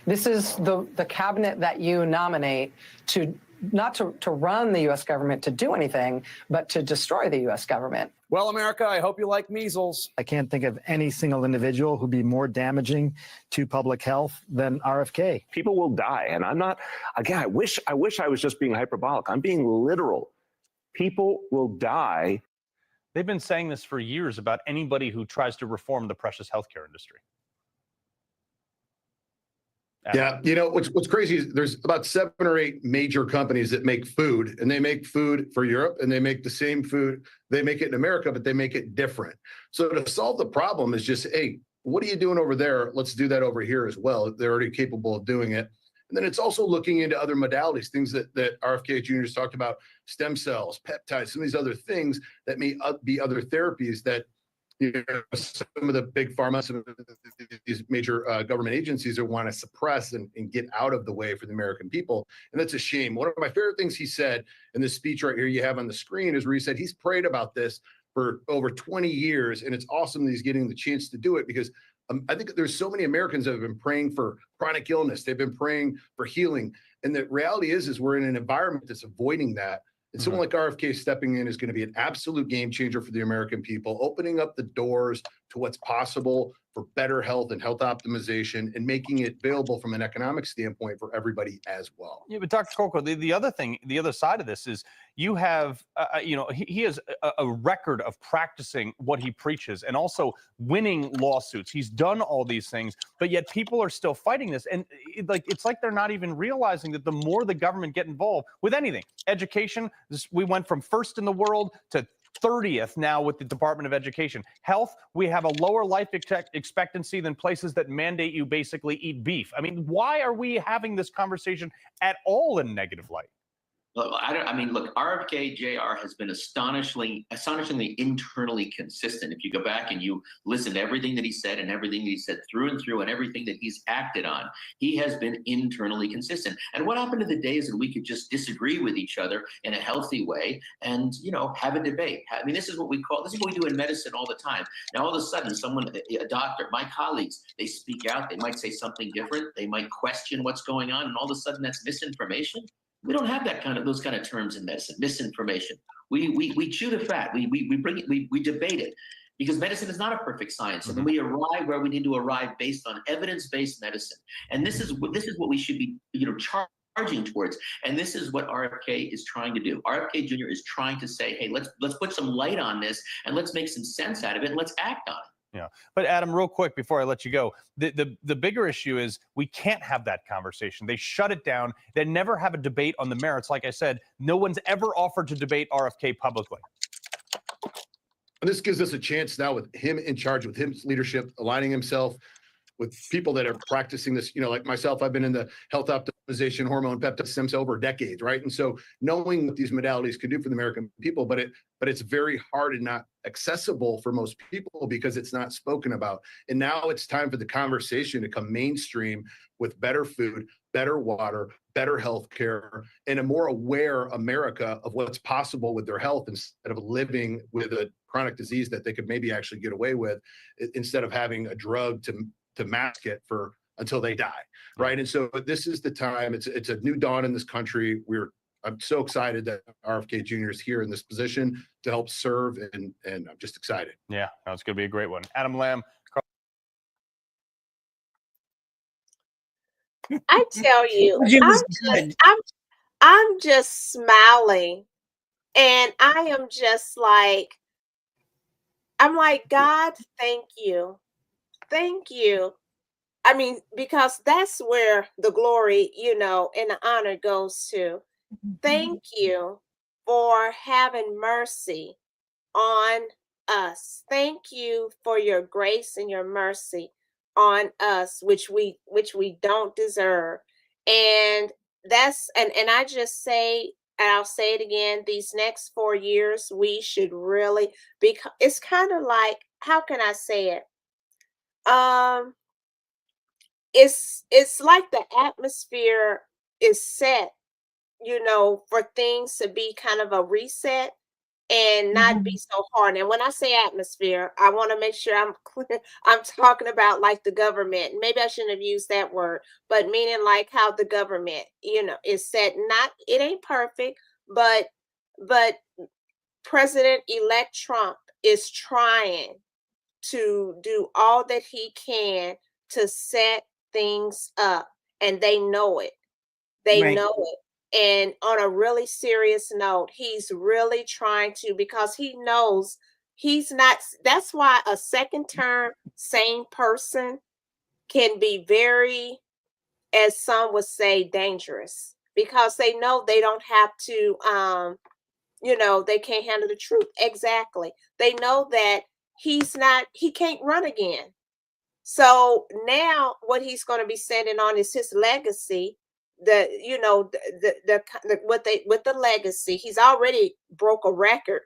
This is the cabinet that you nominate to not to run the U.S. government to do anything, but to destroy the U.S. government. Well, America, I hope you like measles. I can't think of any single individual who'd be more damaging to public health than RFK. People will die, and I'm not. Again, I wish I was just being hyperbolic. I'm being literal. People will die. They've been saying this for years about anybody who tries to reform the precious healthcare industry. Yeah, you know what's crazy is there's about 7 or 8 major companies that make food, and they make food for Europe, and they make the same food. They make it in America, but they make it different. So to solve the problem is just, hey, what are you doing over there? Let's do that over here as well. They're already capable of doing it. And then it's also looking into other modalities, things that RFK Jr. has talked about, stem cells, peptides, some of these other things that may be other therapies that some of the big pharma, some of these major government agencies that want to suppress and get out of the way for the American people. And that's a shame. One of my favorite things he said in this speech right here you have on the screen is where he said he's prayed about this for over 20 years. And it's awesome that he's getting the chance to do it because I think there's so many Americans that have been praying for chronic illness. They've been praying for healing. And the reality is we're in an environment that's avoiding that. And someone like RFK stepping in is going to be an absolute game changer for the American people, opening up the doors to what's possible for better health and health optimization and making it available from an economic standpoint for everybody as well. Yeah, but Dr. Kolker, the other thing, the other side of this is you have, he has a record of practicing what he preaches and also winning lawsuits. He's done all these things, but yet people are still fighting this. And it's like they're not even realizing that the more the government get involved with anything, education, we went from first in the world to 30th now with the Department of Education. Health, we have a lower life expectancy than places that mandate you basically eat beef. I mean, why are we having this conversation at all in negative light? Look, look, RFK Jr. has been astonishingly internally consistent. If you go back and you listen to everything that he said and everything that he said through and through and everything that he's acted on, he has been internally consistent. And what happened to the days that we could just disagree with each other in a healthy way and, have a debate? I mean, this is what we do in medicine all the time. Now, all of a sudden, a doctor, my colleagues, they speak out, they might say something different, they might question what's going on, and all of a sudden that's misinformation. We don't have those kind of terms in medicine. Misinformation. We chew the fat. We debate it because medicine is not a perfect science, and we arrive where we need to arrive based on evidence-based medicine. And this is what we should be charging towards. And this is what RFK is trying to do. RFK Jr. is trying to say, hey, let's put some light on this and let's make some sense out of it and let's act on it. Yeah. But Adam, real quick before I let you go, the bigger issue is we can't have that conversation. They shut it down. They never have a debate on the merits. Like I said, no one's ever offered to debate RFK publicly. And this gives us a chance now with him in charge, with his leadership, aligning himself with people that are practicing this, like myself, I've been in the health optimization, hormone, peptide, stem cell over decades, right? And so knowing what these modalities can do for the American people, but it's very hard and not accessible for most people because it's not spoken about. And now it's time for the conversation to come mainstream with better food, better water, better health care, and a more aware America of what's possible with their health instead of living with a chronic disease that they could maybe actually get away with instead of having a drug to mask it for until they die, right? And so this is the time. It's a new dawn in this country. I'm so excited that RFK Jr. is here in this position to help serve, and I'm just excited. Yeah, no, it's going to be a great one. Adam Lamb. I tell you, It was good. I'm just smiling, and I am just like, I'm like, God, thank you. Thank you. I mean, because that's where the glory, and the honor goes to. Thank you for having mercy on us. Thank you for your grace and your mercy on us, which we don't deserve. And and I just say, and I'll say it again, these next 4 years, we should really it's kind of like, how can I say it? It's like the atmosphere is set, for things to be kind of a reset and not be so hard. And when I say atmosphere, I want to make sure I'm clear. I'm talking about like the government. Maybe I shouldn't have used that word, but meaning like how the government, is set. It ain't perfect, but President-elect Trump is trying to do all that he can to set things up, and they know it. They know it. And on a really serious note, he's really trying to, because he knows he's not. That's why a second term sane person can be very, as some would say, dangerous, because they know they don't have to, they can't handle the truth. Exactly. They know that he can't run again. So now what he's going to be sending on is his legacy. With the legacy, he's already broke a record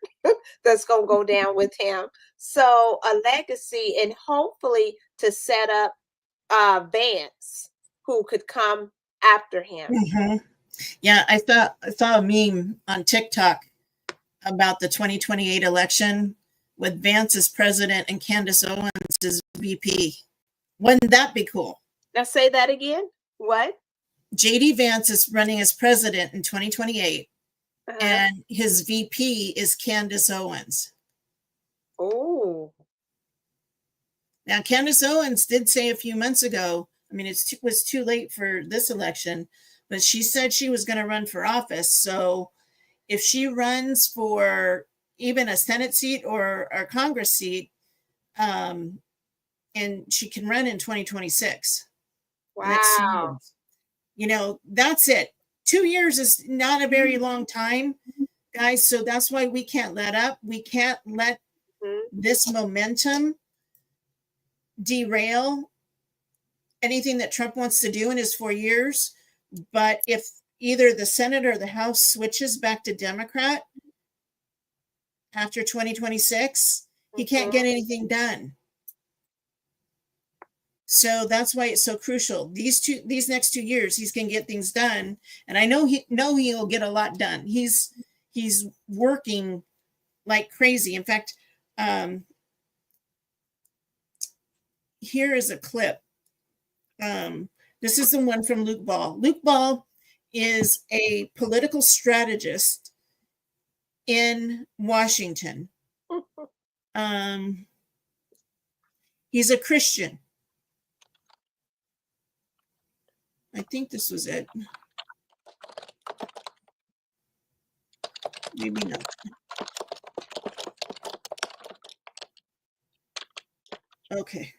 that's going to go down with him. So a legacy, and hopefully to set up Vance, who could come after him. Yeah, I saw a meme on TikTok about the 2028 election with Vance as president and Candace Owens as VP. Wouldn't that be cool? Now say that again. What? JD Vance is running as president in 2028, and his VP is Candace Owens. Oh. Now, Candace Owens did say a few months ago, I mean, it was too late for this election, but she said she was going to run for office. So if she runs for even a Senate seat or a Congress seat, and she can run in 2026. Wow. That's it. 2 years is not a very long time, guys. So that's why we can't let up. We can't let this momentum derail anything that Trump wants to do in his 4 years. But if either the Senate or the House switches back to Democrat after 2026, he can't get anything done. So that's why it's so crucial. These next 2 years, he's going to get things done, and I know he'll get a lot done. He's working like crazy. In fact, here is a clip. This is the one from Luke Ball. Luke Ball is a political strategist in Washington. He's a Christian. I think this was it. Maybe not. Okay.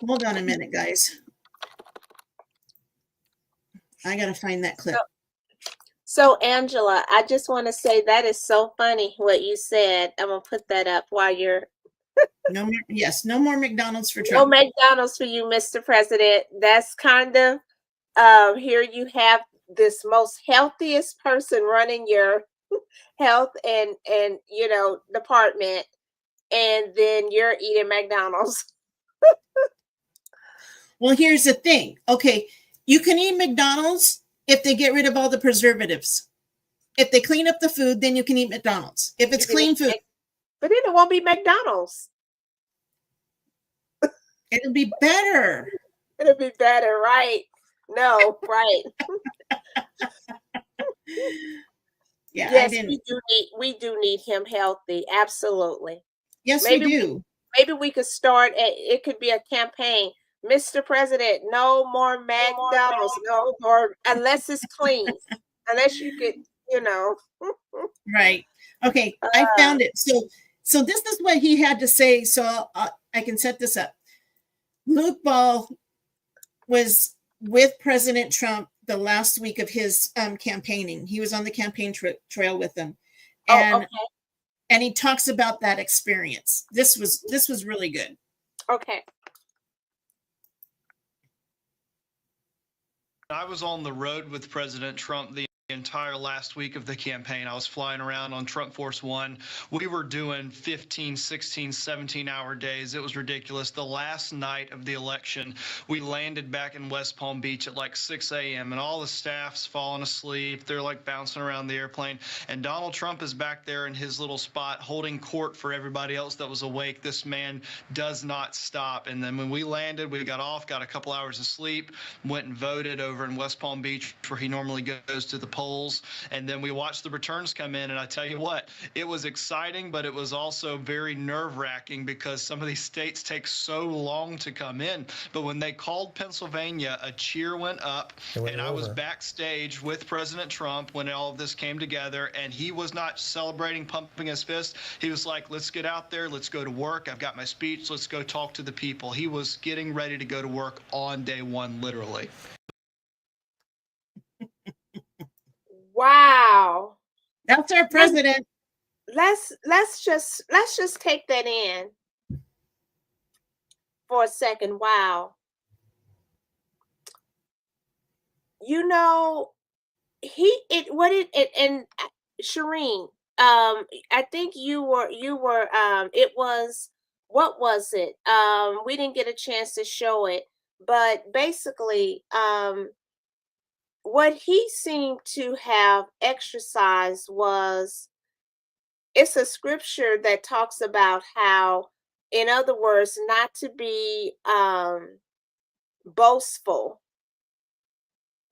Hold on a minute, guys. I got to find that clip. So, Angela, I just want to say that is so funny what you said. I'm going to put that up while you're... No more McDonald's for No Trump. McDonald's for you, Mr. President. That's kind of... here you have this most healthiest person running your health and department, and then you're eating McDonald's. Well, here's the thing. Okay, You can eat McDonald's if they get rid of all the preservatives. If they clean up the food, then you can eat McDonald's. If it's clean food. But then it won't be McDonald's. It'll be better. It'll be better, right? No, right. Yeah, yes, we do need him healthy. Absolutely. Yes, we do. Maybe we could start it could be a campaign. Mr. President, no more McDonald's, no more unless it's clean. Unless you could, Right. Okay, I found it. So this is what he had to say. So I can set this up. Luke Ball was with President Trump the last week of his campaigning. He was on the campaign trail with him, and and he talks about that experience. This was really good. Okay. I was on the road with President Trump the entire last week of the campaign. I was flying around on Trump Force One. We were doing 15, 16, 17-hour days. It was ridiculous. The last night of the election, we landed back in West Palm Beach at like 6 a.m. and all the staff's falling asleep. They're like bouncing around the airplane. And Donald Trump is back there in his little spot holding court for everybody else that was awake. This man does not stop. And then when we landed, we got off, got a couple hours of sleep, went and voted over in West Palm Beach where he normally goes to the polls, and then we watched the returns come in, and I tell you what, it was exciting, but it was also very nerve-wracking because some of these states take so long to come in. But when they called Pennsylvania, a cheer went up, and I was backstage with President Trump when all of this came together, and he was not celebrating, pumping his fist. He was like, let's get out there, let's go to work, I've got my speech, let's go talk to the people. He was getting ready to go to work on day one, literally. Wow. That's our president. Let's just take that in for a second. Wow. And Shireen, I think you were it was, what was it? We didn't get a chance to show it, but basically what he seemed to have exercised was, it's a scripture that talks about how, in other words, not to be boastful.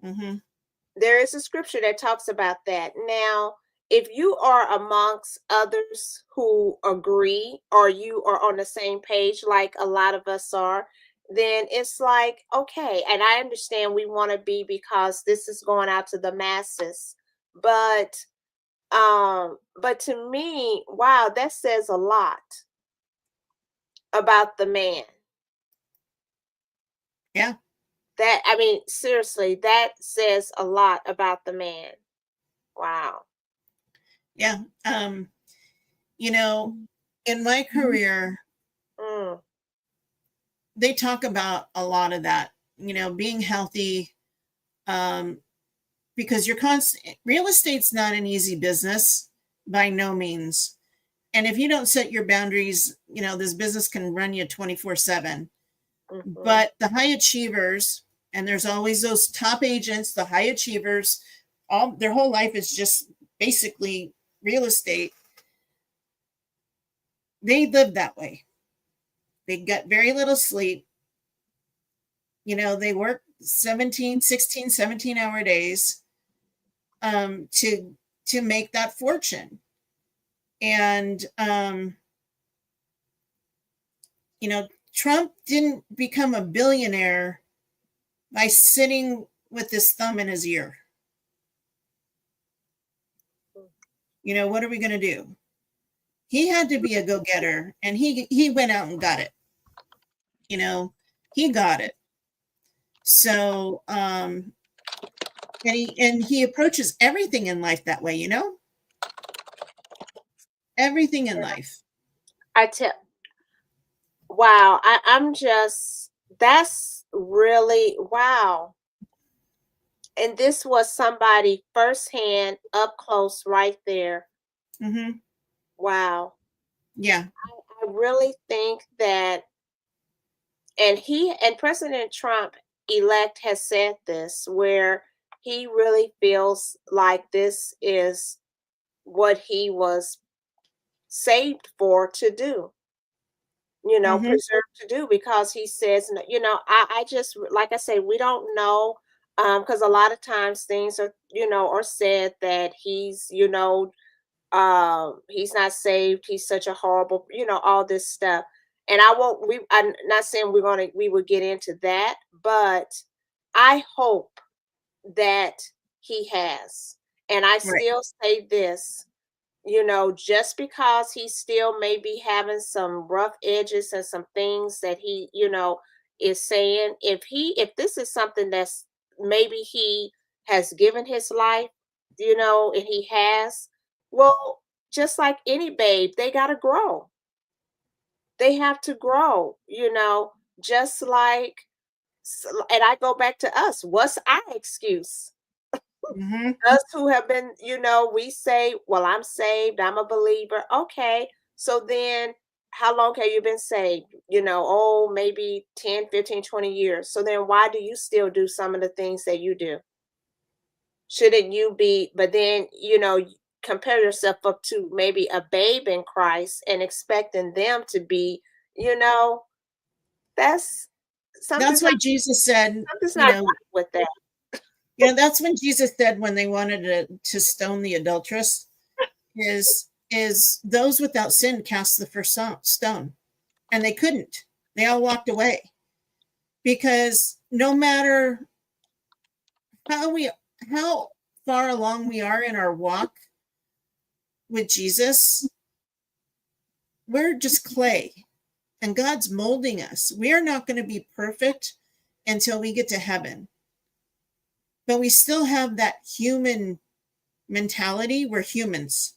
Mm-hmm. There is a scripture that talks about that. Now, if you are amongst others who agree, or you are on the same page like a lot of us are, then it's like, okay, and I understand we want to be, because this is going out to the masses. But to me, wow, that says a lot about the man. Yeah. That, I mean, seriously, that says a lot about the man. Wow. Yeah. In my career, they talk about a lot of that, being healthy, because real estate's not an easy business by no means. And if you don't set your boundaries, this business can run you 24/7. But the high achievers, and there's always those top agents, the high achievers, their whole life is just basically real estate. They live that way. They get very little sleep. They work 16, 17-hour days to make that fortune. And, Trump didn't become a billionaire by sitting with his thumb in his ear. What are we going to do? He had to be a go-getter, and he went out and got it. He got it. So, and he approaches everything in life that way, everything in life. Wow. That's really, wow. And this was somebody firsthand, up close, right there. Mm-hmm. Wow. Yeah. I really think that, and President Trump elect has said this, where he really feels like this is what he was saved for to do, preserved to do, because he says, I just, like I say, we don't know, because a lot of times things are, are said that he's not saved, he's such a horrible, all this stuff. And I'm not saying we will get into that, but I hope that he has. And I still say this, just because he still may be having some rough edges and some things that he, is saying, if this is something that's maybe he has given his life, and he has, well, just like any babe, they got to grow. They have to grow, just like, and I go back to us. What's our excuse? Us who have been, we say, well, I'm saved, I'm a believer. Okay. So then how long have you been saved? Maybe 10, 15, 20 years. So then why do you still do some of the things that you do? Shouldn't you be, but then, compare yourself up to maybe a babe in Christ and expecting them to be, that's what Jesus said, something's not right with that. That's when Jesus said, when they wanted to stone the adulteress, is those without sin cast the first stone. And they couldn't. They all walked away. Because no matter how far along we are in our walk with Jesus, we're just clay. And God's molding us. We are not going to be perfect until we get to heaven. But we still have that human mentality. We're humans.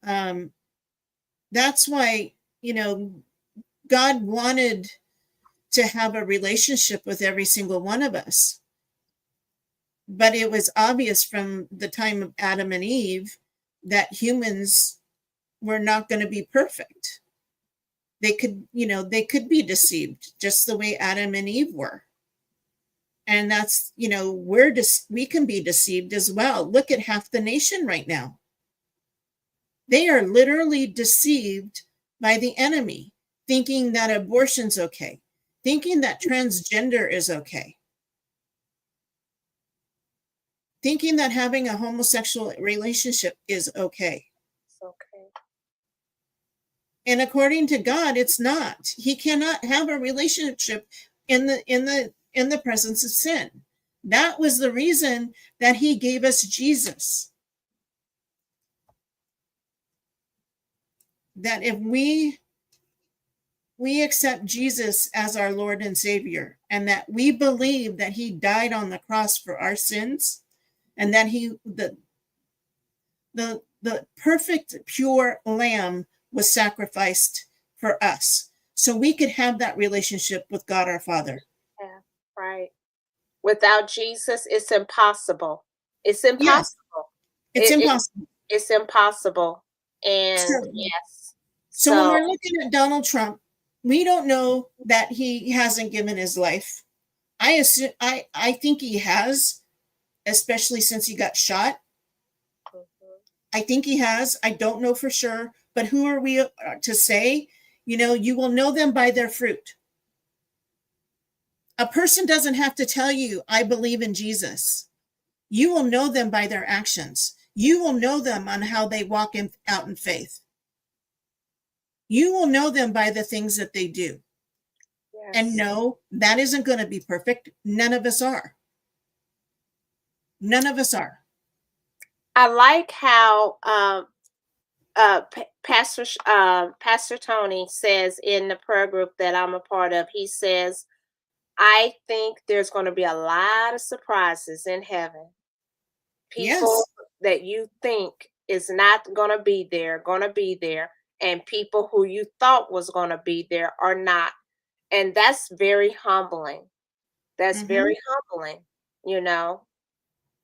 That's why, God wanted to have a relationship with every single one of us. But it was obvious from the time of Adam and Eve that humans were not going to be perfect. They could be deceived just the way Adam and Eve were. And that's, we can be deceived as well. Look at half the nation right now. They are literally deceived by the enemy, thinking that abortion's okay, thinking that transgender is okay, thinking that having a homosexual relationship is okay. It's okay. And according to God, it's not. He cannot have a relationship in the presence of sin. That was the reason that he gave us Jesus. That if we accept Jesus as our Lord and Savior, and that we believe that he died on the cross for our sins, and that the perfect pure lamb was sacrificed for us, so we could have that relationship with God our Father. Yeah, right. Without Jesus, it's impossible. It's impossible. Yes, it's impossible. It's impossible. And yes. So when we're looking at Donald Trump, we don't know that he hasn't given his life. I think he has, especially since he got shot. I think he has. I don't know for sure, but who are we to say? You will know them by their fruit. A person doesn't have to tell you, I believe in Jesus. You will know them by their actions. You will know them on how they walk out in faith. You will know them by the things that they do. Yes. And no, that isn't going to be perfect. None of us are. None of us are. I like how Pastor Tony says in the prayer group that I'm a part of, he says, I think there's going to be a lot of surprises in heaven. People that you think is not going to be there, and people who you thought was going to be there are not. And that's very humbling. That's very humbling,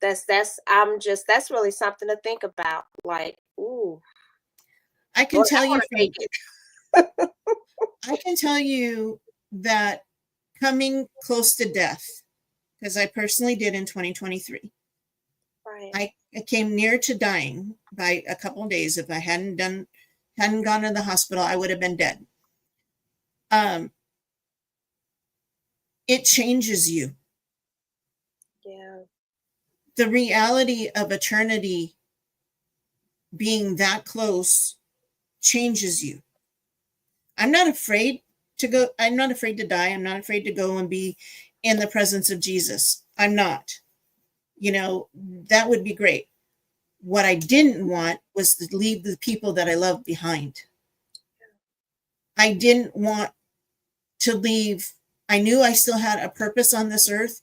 that's really something to think about. Like, ooh. I can tell you that coming close to death, because I personally did in 2023. Right. I came near to dying by a couple of days. If I hadn't gone to the hospital, I would have been dead. It changes you. Yeah. The reality of eternity being that close changes you. I'm not afraid to go. I'm not afraid to die. I'm not afraid to go and be in the presence of Jesus. I'm not. You know, that would be great. What I didn't want was to leave the people that I love behind. I didn't want to leave. I knew I still had a purpose on this earth.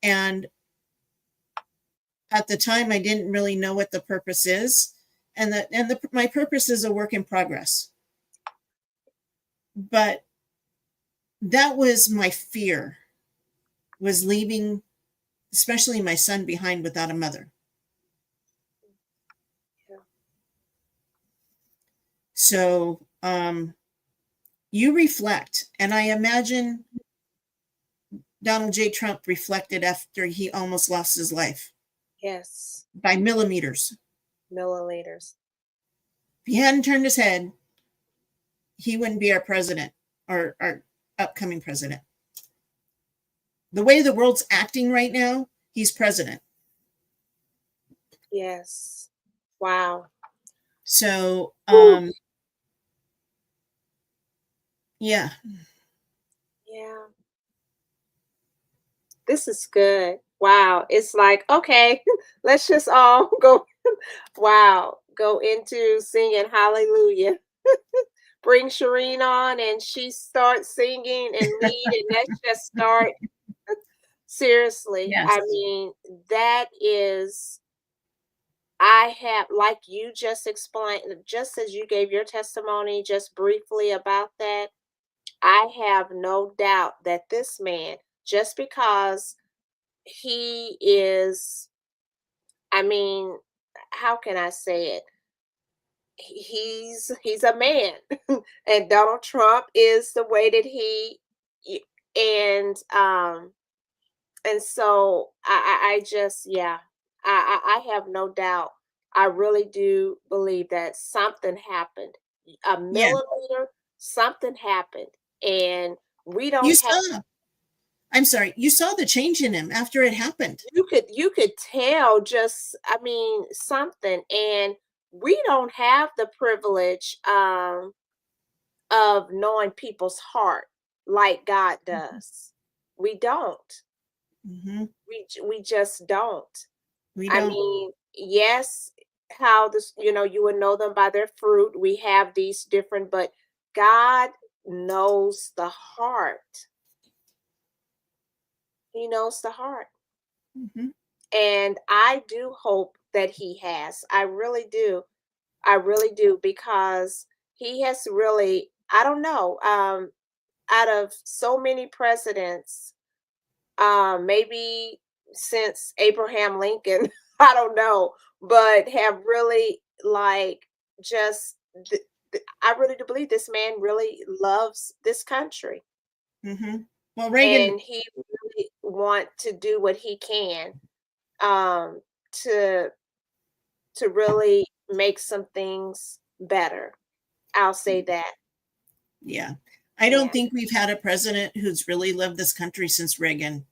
And at the time, I didn't really know what the purpose is. And my purpose is a work in progress. But that was my fear, was leaving, especially my son, behind without a mother. Yeah. So you reflect, and I imagine Donald J. Trump reflected after he almost lost his life. Yes. By millimeters. Milliliters. If he hadn't turned his head, he wouldn't be our president, or our upcoming president. The way the world's acting right now, he's president. Yes. Wow. So, yeah. Yeah. This is good. Wow. It's like, okay, let's just all go. Wow. Go into singing hallelujah. Bring Shireen on and she starts singing and lead, and let's just start. Seriously. Yes. I mean, that is, I have, like you just explained, just as you gave your testimony just briefly about that, I have no doubt that this man, just because he is, I mean, how can I say it? He's a man, and Donald Trump is the way that and so I just, yeah, I have no doubt. I really do believe that something happened. A millimeter, something happened, and we don't have. I'm sorry, you saw the change in him after it happened. You could tell, just, I mean, something, and we don't have the privilege of knowing people's heart like God does. We don't. Mm-hmm. We just don't. We I don't. mean, yes, how this, you would know them by their fruit. We have these different, but God knows the heart. He knows the heart. Mm-hmm. And I do hope that he has. I really do. I really do, because he has really, I don't know, out of so many presidents, maybe since Abraham Lincoln, I don't know, but have really, like, just, I really do believe this man really loves this country. Mm-hmm. Well, Reagan, and he really want to do what he can to really make some things better. I'll say that. Yeah. I don't think we've had a president who's really loved this country since Reagan.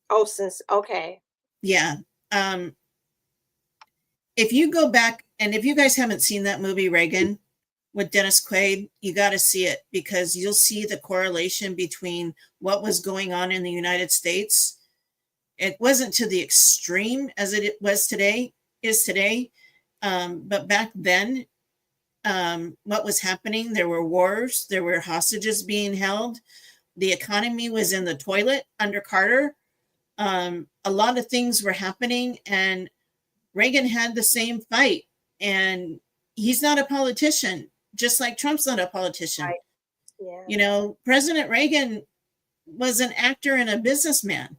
Oh, okay. Yeah. If you go back, and if you guys haven't seen that movie Reagan with Dennis Quaid, you got to see it, because you'll see the correlation between what was going on in the United States. It wasn't to the extreme as it is today, but back then, what was happening, there were wars, there were hostages being held, the economy was in the toilet under Carter. A lot of things were happening, and Reagan had the same fight, and he's not a politician, just like Trump's not a politician. Right. Yeah. President Reagan was an actor and a businessman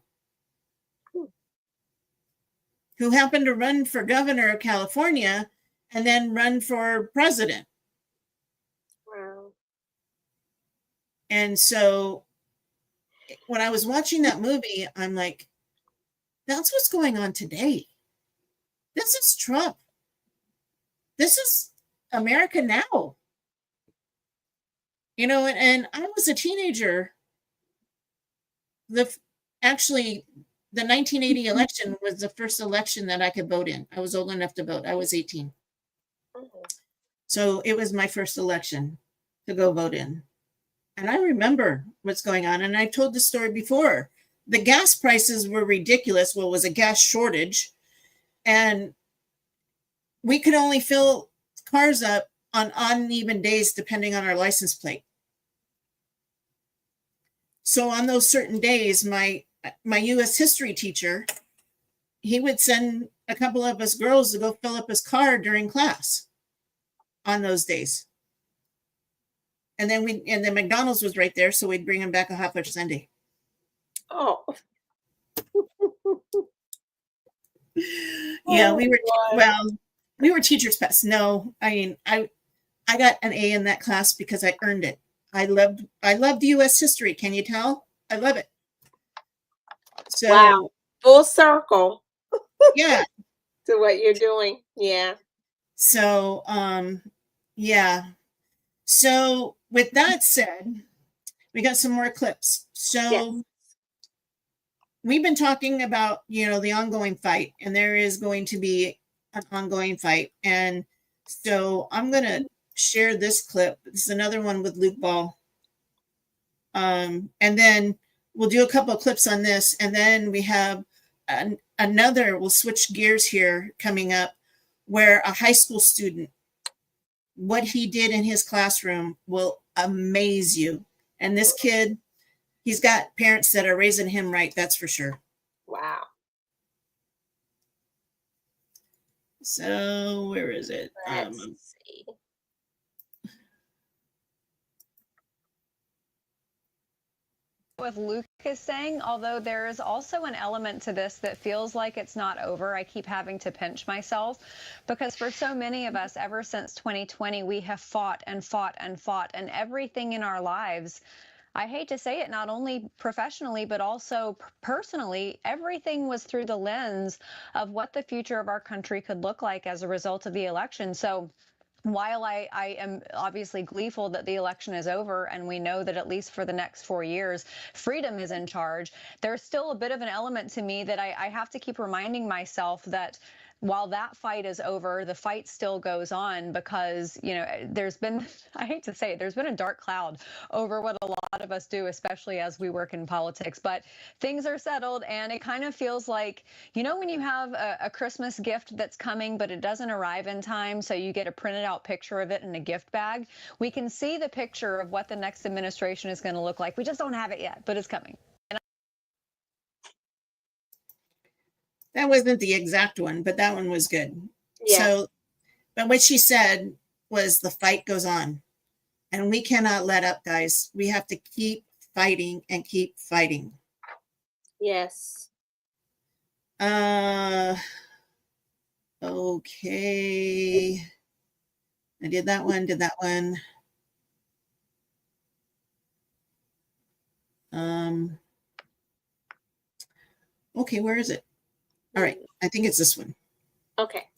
who happened to run for governor of California and then run for president. Wow. And so when I was watching that movie, I'm like, that's what's going on today. This is Trump. This is America now. You know, and I was a teenager. Actually, the 1980 election was the first election that I could vote in. I was old enough to vote. I was 18. So it was my first election to go vote in. And I remember what's going on. And I told the story before. The gas prices were ridiculous. Well, it was a gas shortage. And we could only fill cars up on uneven days depending on our license plate. So on those certain days, my U.S. history teacher, he would send a couple of us girls to go fill up his car during class on those days. And then the McDonald's was right there, so we'd bring him back a hot fudge sundae. Oh. Yeah, we were teachers' pets. No, I mean, I got an A in that class because I earned it. I loved U.S. history. Can you tell? I love it. So, wow, full circle. Yeah. To what you're doing. Yeah. So, yeah. So with that said, we got some more clips. So yes. We've been talking about, the ongoing fight, and there is going to be an ongoing fight. And so I'm going to share this clip. This is another one with Luke Ball. And then we'll do a couple of clips on this. And then we have we'll switch gears here coming up, where a high school student, what he did in his classroom will amaze you. And this kid, he's got parents that are raising him right. That's for sure. Wow. So where is it? Let's see. What Luke is saying, although there is also an element to this that feels like it's not over. I keep having to pinch myself because for so many of us, ever since 2020, we have fought and fought and fought, and everything in our lives, I hate to say it, not only professionally, but also personally, everything was through the lens of what the future of our country could look like as a result of the election. So while I am obviously gleeful that the election is over and we know that at least for the next 4 years, freedom is in charge, there's still a bit of an element to me that I have to keep reminding myself that while that fight is over, the fight still goes on because, there's been, I hate to say it, there's been a dark cloud over what a lot of us do, especially as we work in politics. But things are settled, and it kind of feels like, when you have a Christmas gift that's coming, but it doesn't arrive in time, so you get a printed out picture of it in a gift bag. We can see the picture of what the next administration is going to look like. We just don't have it yet, but it's coming. That wasn't the exact one, but that one was good. Yeah. So, but what she said was the fight goes on, and we cannot let up, guys. We have to keep fighting and keep fighting. Yes. Okay. I did that one. Okay, where is it? All right, I think it's this one. Okay.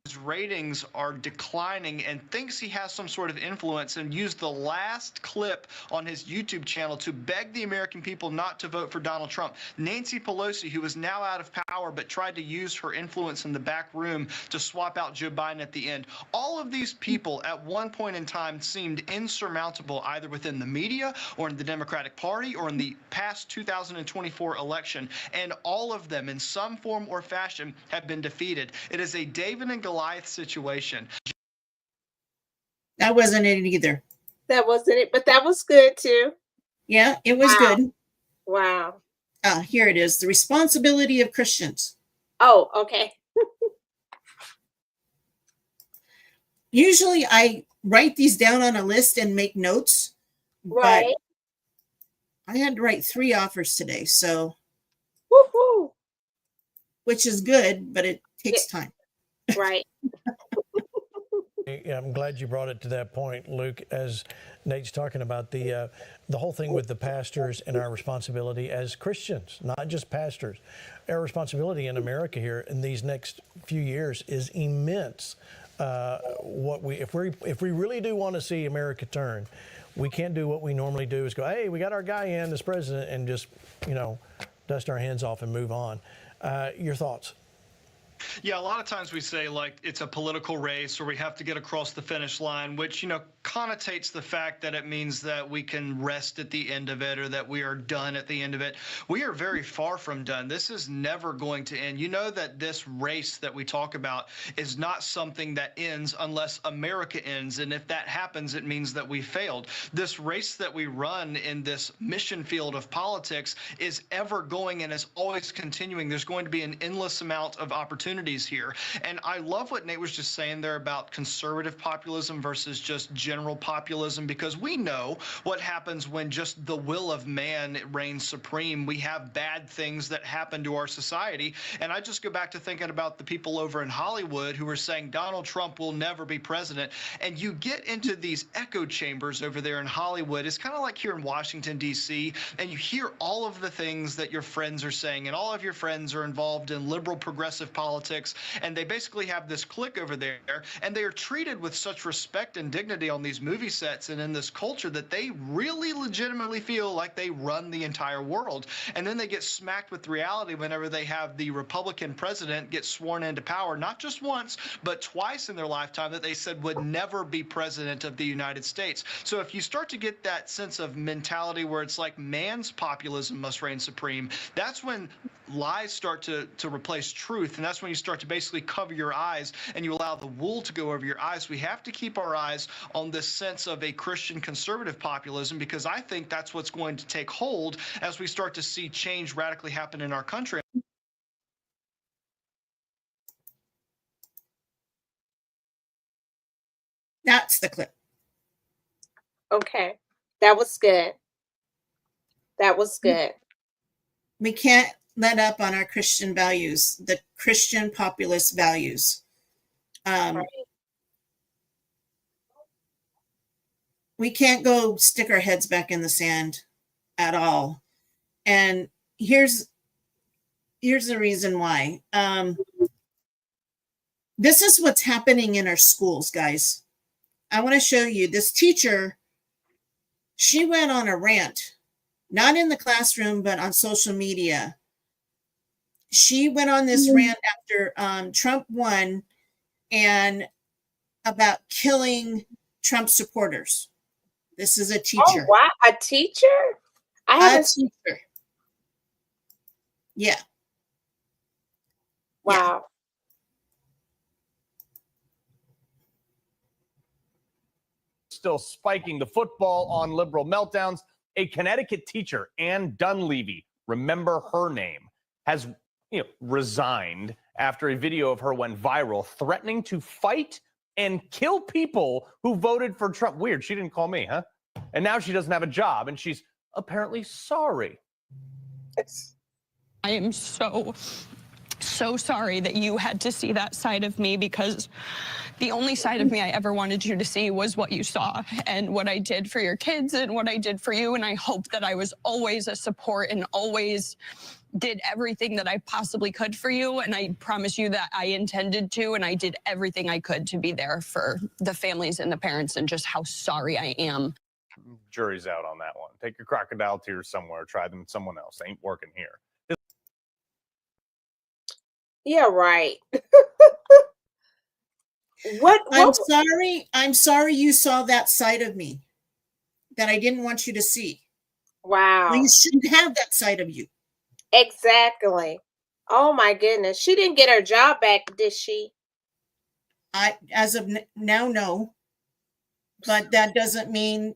His ratings are declining and thinks he has some sort of influence, and used the last clip on his YouTube channel to beg the American people not to vote for Donald Trump. Nancy Pelosi, who is now out of power, but tried to use her influence in the back room to swap out Joe Biden at the end. All of these people at one point in time seemed insurmountable, either within the media or in the Democratic Party or in the past 2024 election. And all of them, in some form or fashion, have been defeated. It is a David and Goliath situation. That wasn't it either. That wasn't it, but that was good too. Yeah, it was good. Wow. Here it is. The responsibility of Christians. Oh, okay. Usually I write these down on a list and make notes. Right. But I had to write 3 offers today, so. Woo-hoo. which is good, but it takes time. Right. I'm glad you brought it to that point, Luke, as Nate's talking about the whole thing with the pastors and our responsibility as Christians, not just pastors. Our responsibility in America here in these next few years is immense. If we really do want to see America turn, we can't do what we normally do, is go, hey, we got our guy in as president, and just, dust our hands off and move on. Your thoughts? Yeah, a lot of times we say like it's a political race or we have to get across the finish line, which, connotates the fact that it means that we can rest at the end of it or that we are done at the end of it. We are very far from done. This is never going to end. You know that this race that we talk about is not something that ends unless America ends. And if that happens, it means that we failed. This race that we run in this mission field of politics is ever going and is always continuing. There's going to be an endless amount of opportunities here. And I love what Nate was just saying there about conservative populism versus just general populism, because we know what happens when just the will of man reigns supreme. We have bad things that happen to our society. And I just go back to thinking about the people over in Hollywood who are saying Donald Trump will never be president. And you get into these echo chambers over there in Hollywood. It's kind of like here in Washington, D.C., and you hear all of the things that your friends are saying, and all of your friends are involved in liberal progressive politics, and they basically have this clique over there, and they are treated with such respect and dignity on these movie sets and in this culture that they really legitimately feel like they run the entire world. And then they get smacked with reality whenever they have the Republican president get sworn into power, not just once, but twice in their lifetime, that they said would never be president of the United States. So if you start to get that sense of mentality where it's like man's populism must reign supreme, that's when lies start to replace truth, and that's when you start to basically cover your eyes and you allow the wool to go over your eyes. We have to keep our eyes on this sense of a Christian conservative populism, because I think that's what's going to take hold as we start to see change radically happen in our country. That's the clip. Okay. That was good. That was good. We can't let up on our Christian values, the Christian populist values. We can't go stick our heads back in the sand at all. And here's the reason why. This is what's happening in our schools, guys. I want to show you this teacher. She went on a rant, not in the classroom, but on social media. She went on this rant after Trump won and about killing Trump supporters. This is a teacher. Oh, wow. A teacher? I haven't seen her. Yeah. Wow. Still spiking the football on liberal meltdowns. A Connecticut teacher, Ann Dunleavy, remember her name, has resigned after a video of her went viral threatening to fight and kill people who voted for Trump. Weird. She didn't call me, huh? And now she doesn't have a job, and she's apparently sorry. I am so sorry that you had to see that side of me, because the only side of me I ever wanted you to see was what you saw and what I did for your kids and what I did for you. And I hope that I was always a support and always did everything that I possibly could for you. And I promise you that I intended to, and I did everything I could to be there for the families and the parents, and just how sorry I am. Jury's out on that one. Take your crocodile tears somewhere. Try them with someone else. Ain't working here. Yeah, right. I'm sorry you saw that side of me that I didn't want you to see. Wow. Well, you shouldn't have that side of you. Exactly. Oh my goodness. She didn't get her job back, did she? As of now, no. But that doesn't mean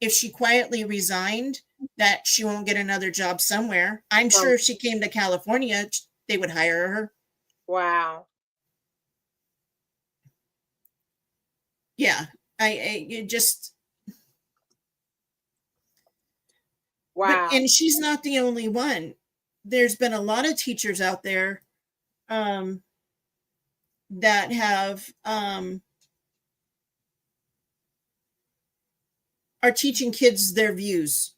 if she quietly resigned that she won't get another job somewhere. I'm sure if she came to California, they would hire her. Wow. Yeah, I just. Wow. And she's not the only one. There's been a lot of teachers out there that have are teaching kids their views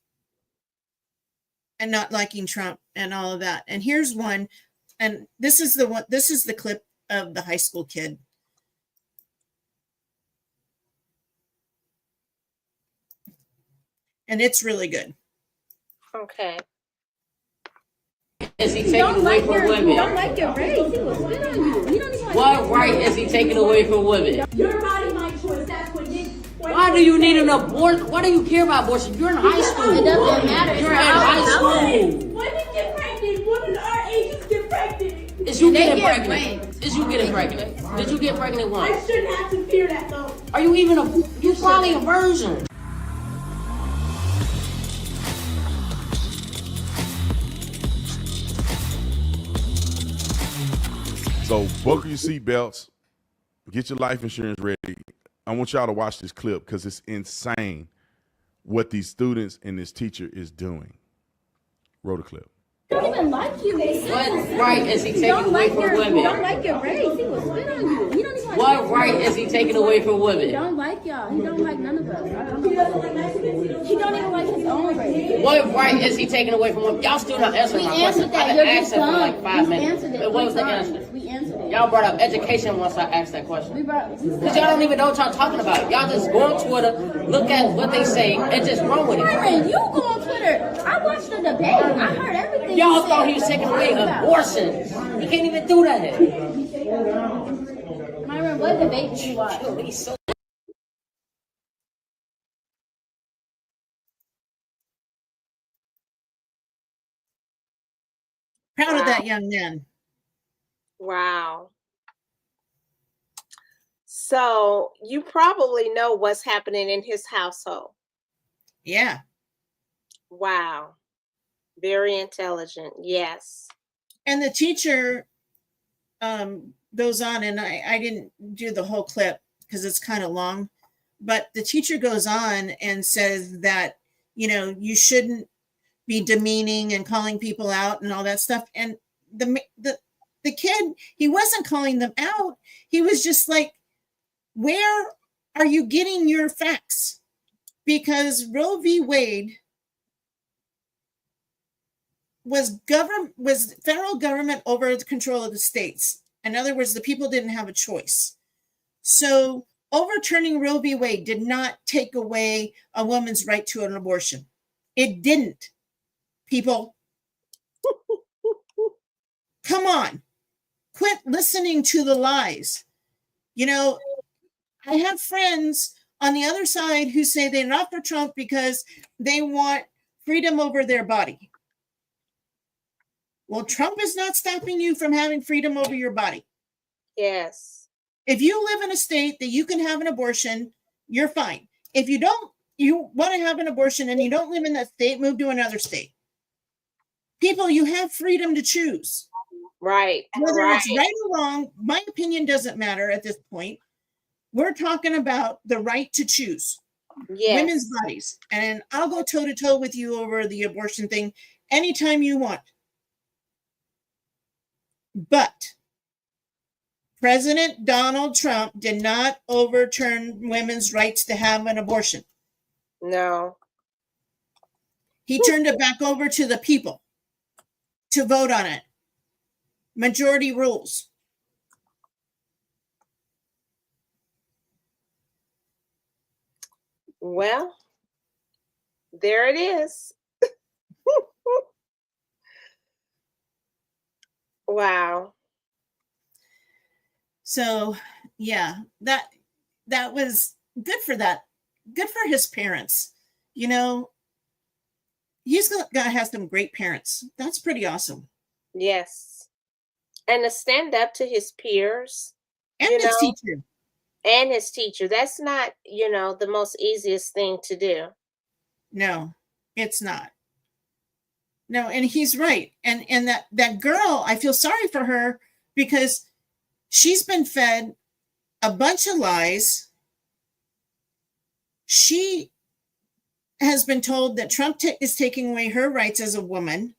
and not liking Trump and all of that. And here's one, and this is the one. This is the clip of the high school kid. And it's really good. Okay. Is he taking away from women? You don't like your race. He will spit on you. He don't even what right is he taking away from women? Your body, my choice. That's what did. Why do you need an abortion? Why do you care about abortion? You're in high school. It doesn't matter. You're in high school. Women get pregnant. Women our ages get pregnant. Is you getting pregnant? Is you getting pregnant? Did you get pregnant once? I shouldn't have to fear that though. Are you even a? You're probably a virgin. So buckle your seatbelts, get your life insurance ready. I want y'all to watch this clip because it's insane what these students and this teacher is doing. Roll the clip. I don't even like you. What right is he taking away from women? He don't like your race. He will spit on you. He don't even what right is he taking away from women? He don't like y'all. He don't like none of us. He doesn't like Mexicans. He don't even like his own race. What right is he taking away from women? Y'all still not answering my question. I've been asking for like 5 minutes. What was the answer? We answered it. Y'all brought up education once I asked that question. Because y'all don't even know what y'all talking about. Y'all just go on Twitter, look at what they say, and just run with it. Myron, you go on Twitter. I watched the debate. I heard everything. Y'all thought he was taking away abortions. He can't even do that. Myron, what debate did you watch? Proud of that young man. Wow. So you probably know what's happening in his household. Yeah. Wow. Very intelligent. Yes. And the teacher goes on, and I didn't do the whole clip because it's kind of long, but the teacher goes on and says that, you know, you shouldn't be demeaning and calling people out and all that stuff. And the kid, he wasn't calling them out. He was just like, where are you getting your facts? Because Roe v. Wade was federal government over the control of the states. In other words, the people didn't have a choice. So overturning Roe v. Wade did not take away a woman's right to an abortion. It didn't. People, come on, quit listening to the lies. You know, I have friends on the other side who say they're not for Trump because they want freedom over their body. Well, Trump is not stopping you from having freedom over your body. Yes. If you live in a state that you can have an abortion, you're fine. If you don't, you want to have an abortion and you don't live in that state, move to another state. People, you have freedom to choose. Right. Whether it's right or wrong, my opinion doesn't matter at this point. We're talking about the right to choose women's bodies. And I'll go toe to toe with you over the abortion thing anytime you want. But President Donald Trump did not overturn women's rights to have an abortion. No. He turned it back over to the people to vote on it. Majority rules. Well, there it is. Wow. So, yeah, that was good for that. Good for his parents. You know, he's going to have some great parents. That's pretty awesome. Yes. And to stand up to his peers. And his teacher. And his teacher. That's not, you know, the most easiest thing to do. No, it's not. No, and he's right. And that girl, I feel sorry for her because she's been fed a bunch of lies. She has been told that Trump is taking away her rights as a woman.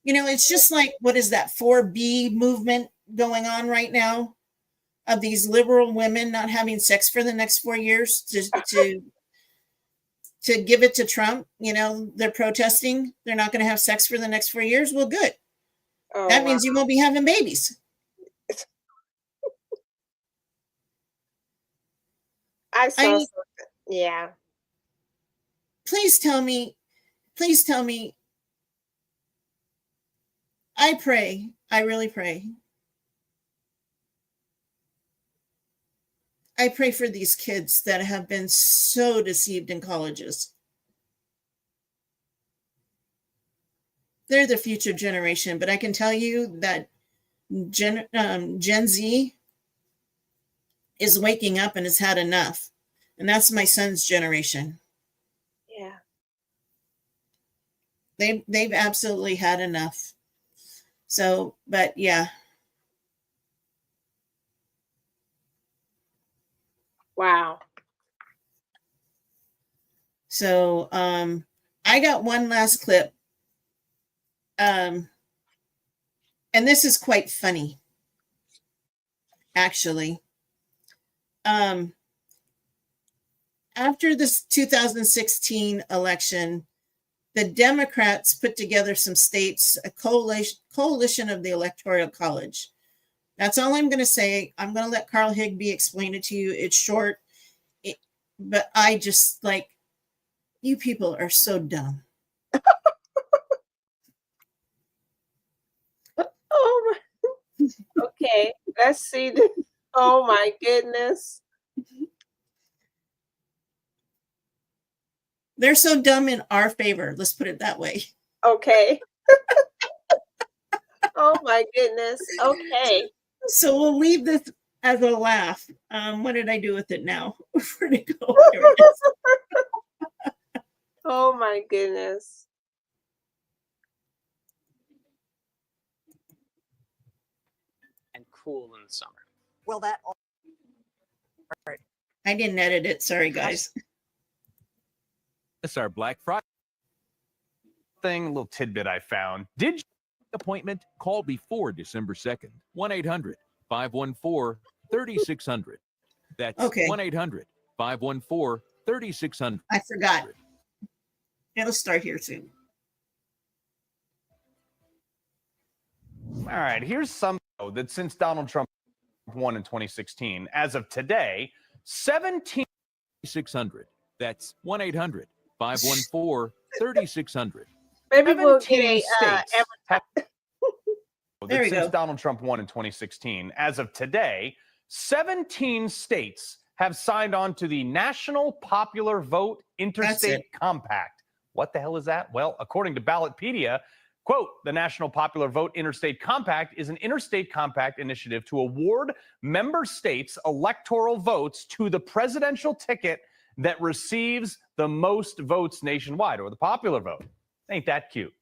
You know, it's just like, what is that 4B movement? going on right now of these liberal women not having sex for the next 4 years to give it to Trump. You know, they're protesting. They're not going to have sex for the next 4 years. Well, good. Oh, That means you won't be having babies. I saw something. Yeah. Please tell me. I pray. I really pray. I pray for these kids that have been so deceived in colleges. They're the future generation, but I can tell you that Gen Z is waking up and has had enough. And that's my son's generation. Yeah. They've absolutely had enough. So, but yeah. Wow. So I got one last clip. And this is quite funny, actually. After this 2016 election, the Democrats put together some states, a coalition of the Electoral College. That's all I'm going to say. I'm going to let Carl Higbee explain it to you. It's short, but I just like, you people are so dumb. Oh my. Okay, let's see this. Oh my goodness. They're so dumb in our favor. Let's put it that way. Okay. Oh my goodness. Okay. So we'll leave this as a laugh. What did I do with it now? Where'd it go? Here it is. Oh my goodness. And cool in the summer. Well, that. All right. I didn't edit it. Sorry, guys. That's our Black Friday thing, a little tidbit I found. Did you appointment call before December 2nd? 1-800-514-3600. That's okay. 1-800-514-3600. I forgot. It'll start here soon. All right, here's some that since Donald Trump won in 2016, as of today, 17,600. That's 1-800-514-3600. Maybe we'll get a there we go. Donald Trump won in 2016, as of today, 17 states have signed on to the National Popular Vote Interstate Compact. What the hell is that? Well, according to Ballotpedia, quote, the National Popular Vote Interstate Compact is an interstate compact initiative to award member states electoral votes to the presidential ticket that receives the most votes nationwide, or the popular vote. Ain't that cute?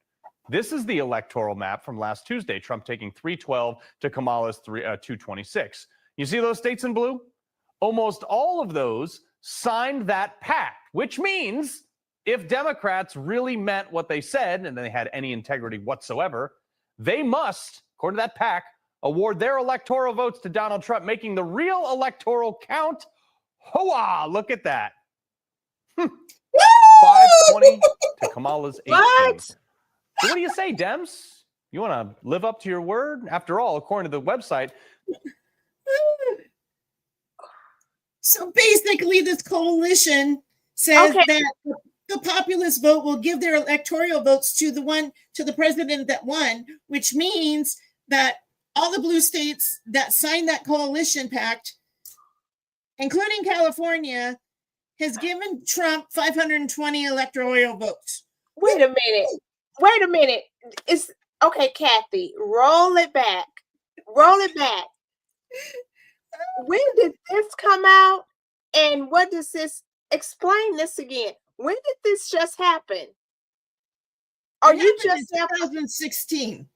This is the electoral map from last Tuesday, Trump taking 312 to Kamala's 226. You see those states in blue? Almost all of those signed that pact, which means if Democrats really meant what they said and they had any integrity whatsoever, they must, according to that pact, award their electoral votes to Donald Trump, making the real electoral count. Hoa! Look at that. 520 to Kamala's 18. What? So what do you say, Dems? You want to live up to your word? After all, according to the website. So basically, this coalition says that the populist vote will give their electoral votes to the president that won, which means that all the blue states that signed that coalition pact, including California, has given Trump 520 electoral votes. Wait a minute. Wait a minute. It's okay, Kathy. Roll it back. Roll it back. When did this come out? And what does this explain this again? When did this just happen? Are you just 2016?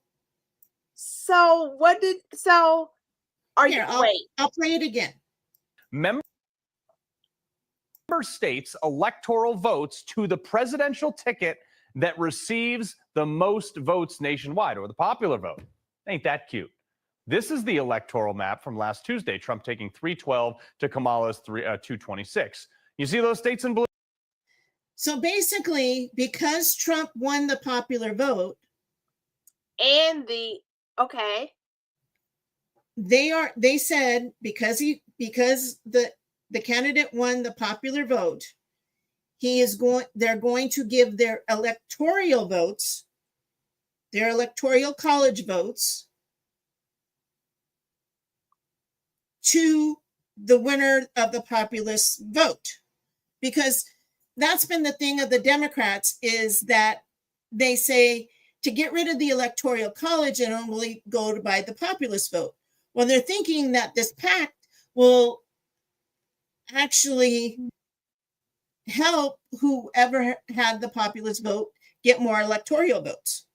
So what did are Here, you wait? I'll play it again. Member states electoral votes to the presidential ticket that receives the most votes nationwide, or the popular vote. Ain't that cute? This is the electoral map from last Tuesday. Trump taking 312 to Kamala's 226. You see those states in blue? So basically, because Trump won the popular vote, and they said because the candidate won the popular vote, they're going to give their electoral votes, their electoral college votes, to the winner of the populist vote. Because that's been the thing of the Democrats, is that they say to get rid of the electoral college and only go by the populist vote. Well, they're thinking that this pact will actually help whoever had the populist vote get more electoral votes.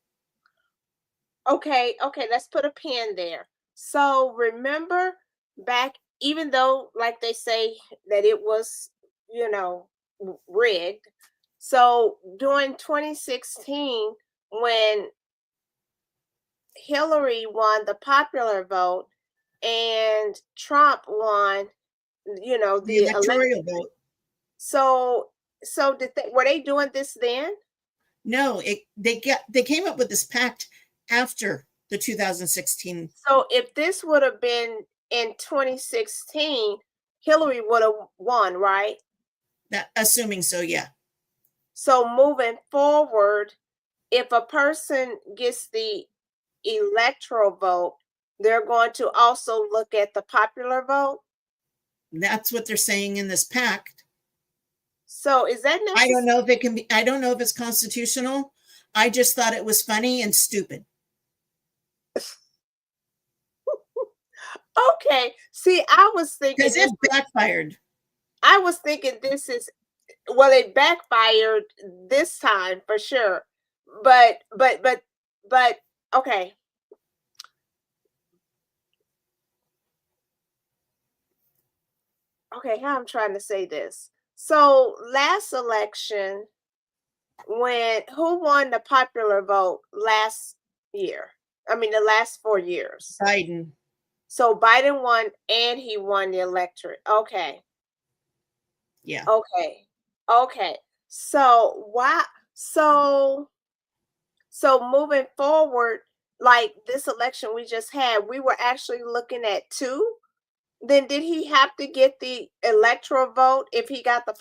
Okay, let's put a pin there. So remember back, even though like they say that it was, rigged. So during 2016, when Hillary won the popular vote and Trump won, the electoral vote. So were they doing this then? No, they came up with this pact after the 2016. So if this would have been in 2016, Hillary would have won, right? Assuming so, yeah. So moving forward, if a person gets the electoral vote, they're going to also look at the popular vote? That's what they're saying in this pact. So is that necessary? I don't know if it can be, I don't know if it's constitutional. I just thought it was funny and stupid. Okay. See, I was thinking because it backfired. I was thinking it backfired this time for sure. But okay. Okay, how I'm trying to say this. So last election, who won the popular vote last year? I mean, the last 4 years. Biden. So Biden won and he won the electorate. Okay. Yeah. Okay. So so moving forward, like this election we just had, we were actually looking at 2. Then did he have to get the electoral vote if he got the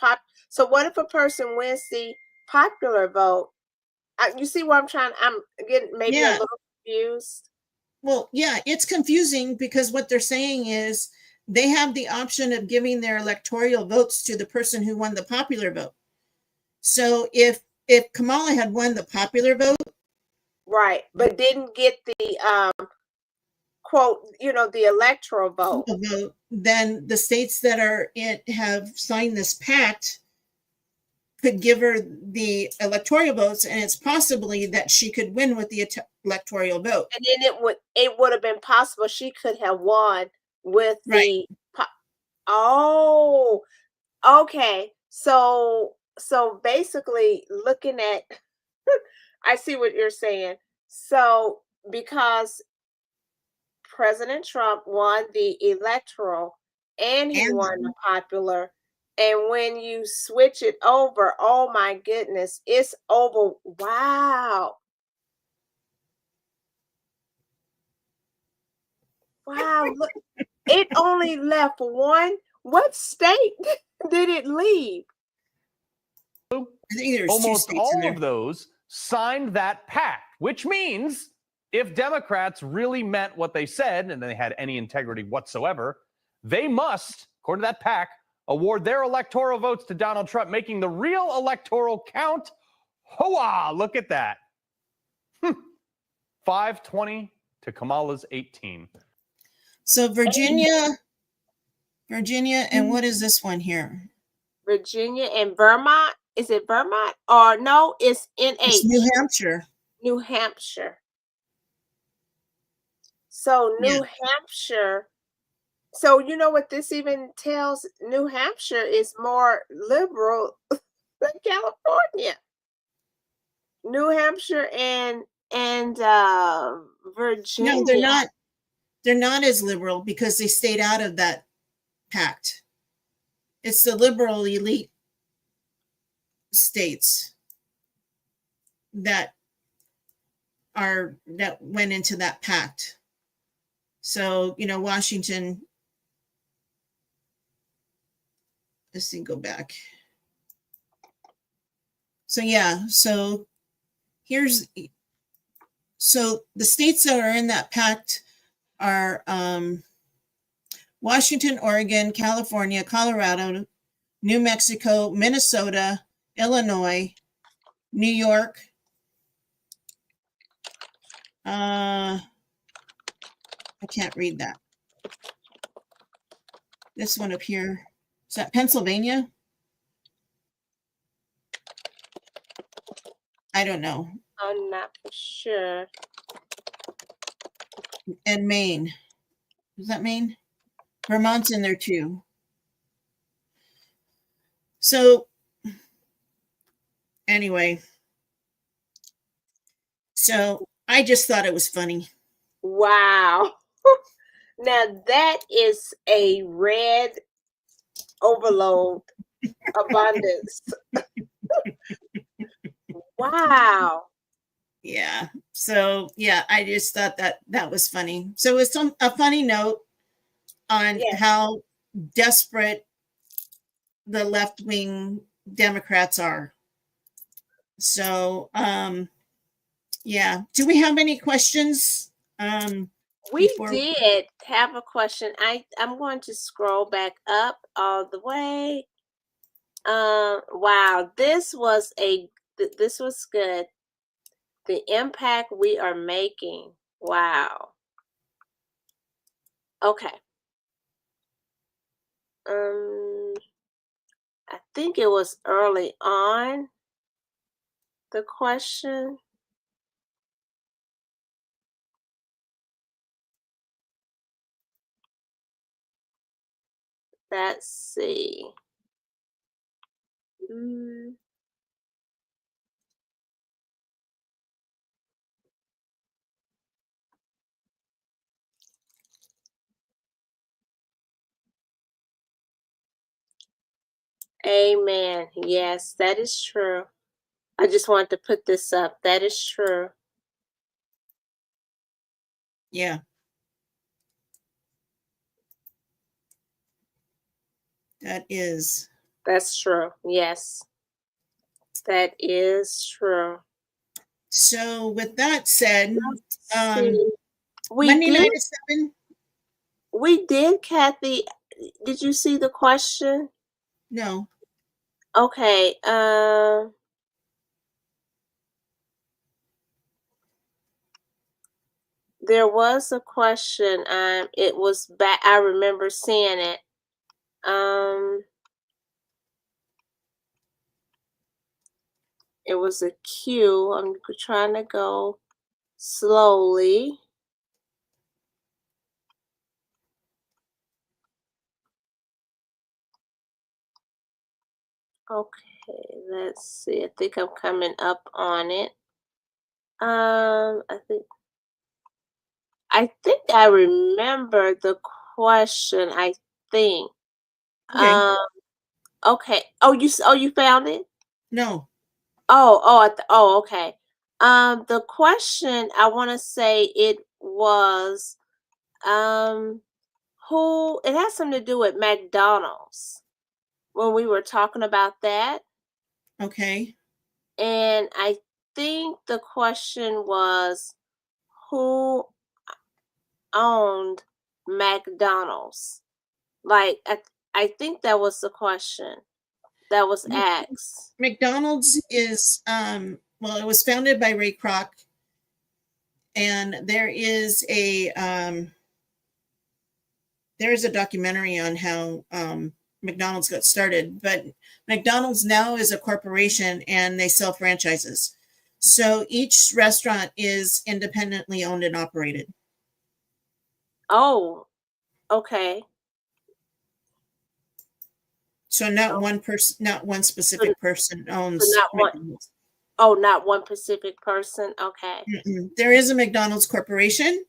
So what if a person wins the popular vote? You see what I'm getting maybe a little confused. Well, yeah, it's confusing because what they're saying is they have the option of giving their electoral votes to the person who won the popular vote. So if Kamala had won the popular vote, right, but didn't get the quote, the electoral vote, then the states that have signed this pact could give her the electoral votes, and it's possibly that she could win with the electoral vote. And then it would have been possible she could have won with the. Oh, okay. So basically, looking at, I see what you're saying. So because President Trump won the electoral and he won the popular. And when you switch it over, oh my goodness, it's over. Wow. Look, it only left one. What state did it leave? Almost all of those signed that pact, which means if Democrats really meant what they said and they had any integrity whatsoever, they must, according to that pact, award their electoral votes to Donald Trump, making the real electoral count. Hoa! Look at that. 520 to Kamala's 18. So Virginia, and what is this one here? Virginia and Vermont. Is it Vermont? Or no, it's NH. It's New Hampshire. New Hampshire. So New Hampshire. So you know what this even tells? New Hampshire is more liberal than California. New Hampshire and Virginia. No, they're not. They're not as liberal because they stayed out of that pact. It's the liberal elite states that went into that pact. So, you know, Washington, let's see, go back. So yeah, so so the states that are in that pact are Washington, Oregon, California, Colorado, New Mexico, Minnesota, Illinois, New York. I can't read that. This one up here. Is that Pennsylvania? I don't know. I'm not for sure. And Maine. Is that Maine? Vermont's in there too. So anyway, so I just thought it was funny. Wow. Now that is a red overload abundance. Wow. Yeah. So yeah, I just thought that was funny. So it's a funny note on how desperate the left-wing Democrats are. So yeah. Do we have any questions? We did have a question. I'm going to scroll back up all the way. Wow, this was good. The impact we are making. Wow. Okay. I think it was early on, the question. Let's see. Amen. Yes, that is true. I just wanted to put this up. That is true. Yeah. That's true. Yes. That is true. So with that said, we Monday did, night at 7. We did, Kathy. Did you see the question? No. Okay. There was a question. It was back. I remember seeing it. It was a queue. I'm trying to go slowly. Okay, let's see. I think I'm coming up on it. I think I remember the question. I think. Okay. Okay. Oh, you found it? No. Okay. The question, I want to say it was, who, it has something to do with McDonald's when we were talking about that. Okay. And I think the question was, who owned McDonald's? Like, I think that was the question that was asked. McDonald's is well, it was founded by Ray Kroc, and there is a documentary on how McDonald's got started, but McDonald's now is a corporation and they sell franchises. So each restaurant is independently owned and operated. Oh, okay. So not one person, not one specific person owns McDonald's. Not one specific person. Okay. There is a McDonald's corporation,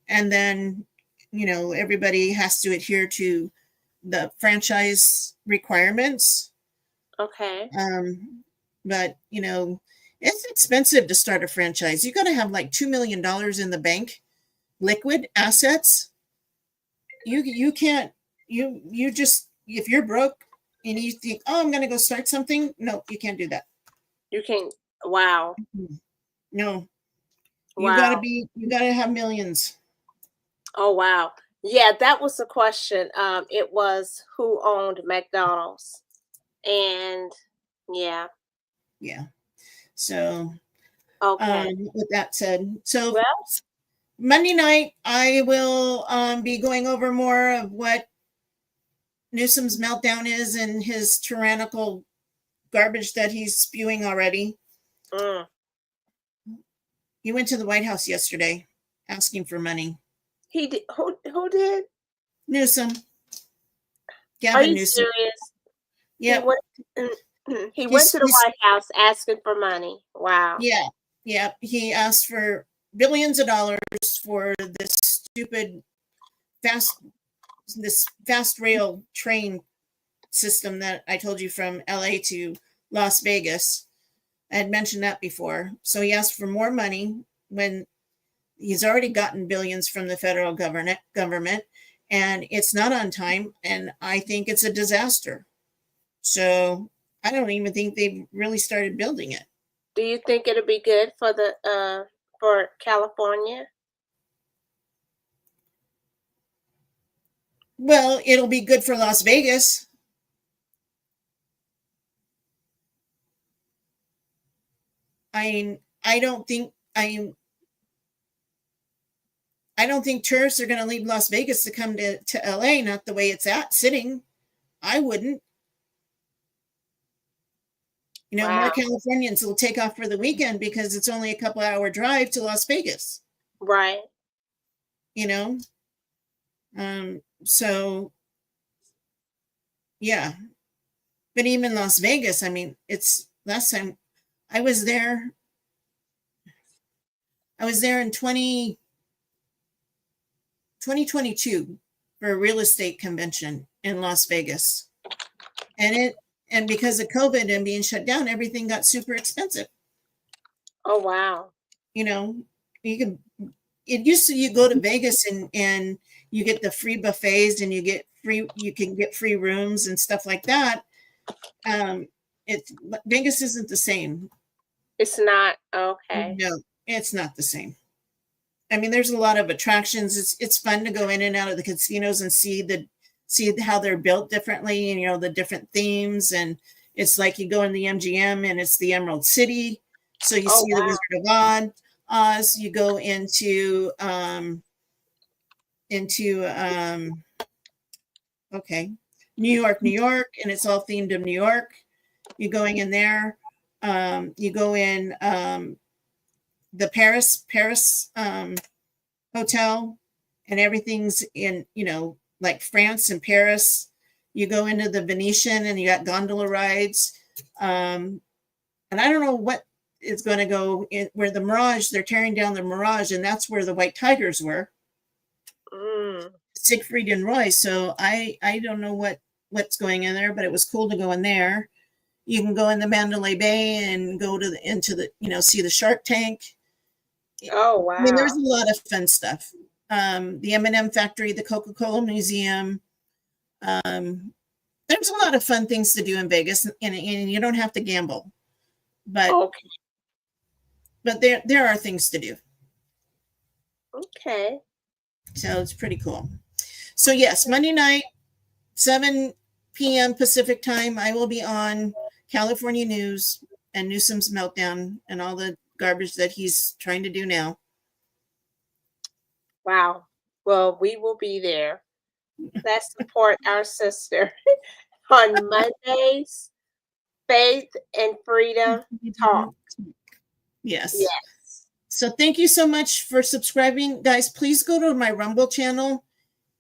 and then everybody has to adhere to the franchise requirements. Okay. But it's expensive to start a franchise. You got to have like $2 million in the bank, liquid assets. You can't, you just, if you're broke and you think, oh, I'm going to go start something. No, you can't do that. You can't. Wow. No, Wow. you gotta have millions. Oh, wow. Yeah, that was the question. It was who owned McDonald's. And yeah. Yeah. So, okay. With that said, so Monday night, I will be going over more of what Newsom's meltdown is and his tyrannical garbage that he's spewing already. He went to the White House yesterday asking for money. He did. Who did? Newsom. Are you Newsom. serious? Yeah. He went to the White House asking for money. Wow. Yeah. Yeah. He asked for billions of dollars for this stupid fast rail train system that I told you from LA to Las Vegas. I had mentioned that before. So he asked for more money when he's already gotten billions from the federal government, and it's not on time. And I think it's a disaster. So I don't even think they've really started building it. Do you think it'll be good for the for California? Well, it'll be good for Las Vegas. I don't think tourists are going to leave Las Vegas to come to LA, not the way it's sitting. I wouldn't. More Californians will take off for the weekend because it's only a couple hour drive to Las Vegas. Right. So yeah. But even Las Vegas, I mean, it's last time I was there in 2022 for a real estate convention in Las Vegas. And because of COVID and being shut down, everything got super expensive. Oh, wow. It used to, you go to Vegas and you get the free buffets and you can get free rooms and stuff like that. Vegas isn't the same. It's not. Okay. No, it's not the same. I mean, there's a lot of attractions. It's fun to go in and out of the casinos and see how they're built differently, and the different themes. And it's like you go in the MGM and it's the Emerald City, so you see the Wizard of Oz. You go into New York, and it's all themed of New York. You're going in there. You go in the Paris hotel, and everything's in, like France and Paris. You go into the Venetian and you got gondola rides. And I don't know what is going to go in where the Mirage, they're tearing down the Mirage, and that's where the White Tigers were. Siegfried and Roy. So I don't know what's going in there, but it was cool to go in there. You can go in the Mandalay Bay and go into the see the Shark Tank. Oh, wow. I mean, there's a lot of fun stuff. The M&M factory, the Coca-Cola Museum. There's a lot of fun things to do in Vegas, and you don't have to gamble. But there are things to do. Okay. So it's pretty cool. So yes, Monday night, 7 p.m. Pacific time, I will be on California News and Newsom's meltdown and all the garbage that he's trying to do now. Wow. Well, we will be there. Let's support our sister on Mondays. Faith and Freedom Talk. Yes. So thank you so much for subscribing, guys. Please go to my Rumble channel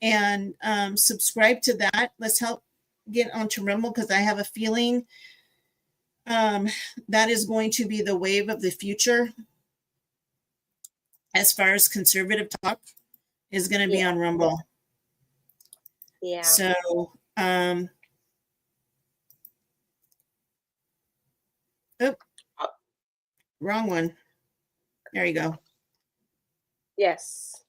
and subscribe to that. Let's help get onto Rumble, because I have a feeling that is going to be the wave of the future as far as conservative talk is going to be on Rumble. Yeah. So, wrong one. There you go. Yes.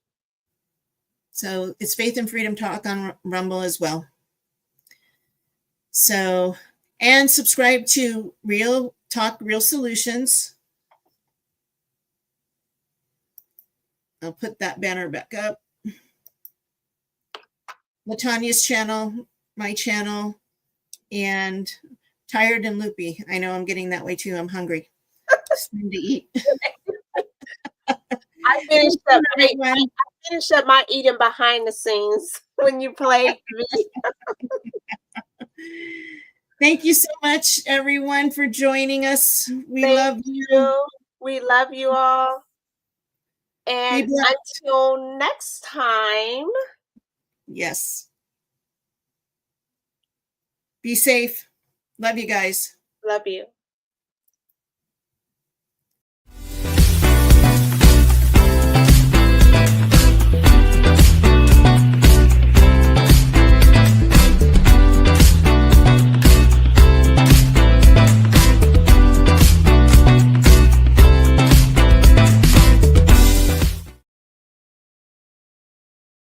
So it's Faith and Freedom Talk on Rumble as well. So, and subscribe to Real Talk, Real Solutions. I'll put that banner back up. LaTanya's channel, my channel, and Tired and Loopy. I know I'm getting that way too. I'm hungry. It's time to eat. I finished up my eating behind the scenes when you played me. Thank you so much, everyone, for joining us. We love you. We love you all. And until next time. Yes. Be safe. Love you guys. Love you.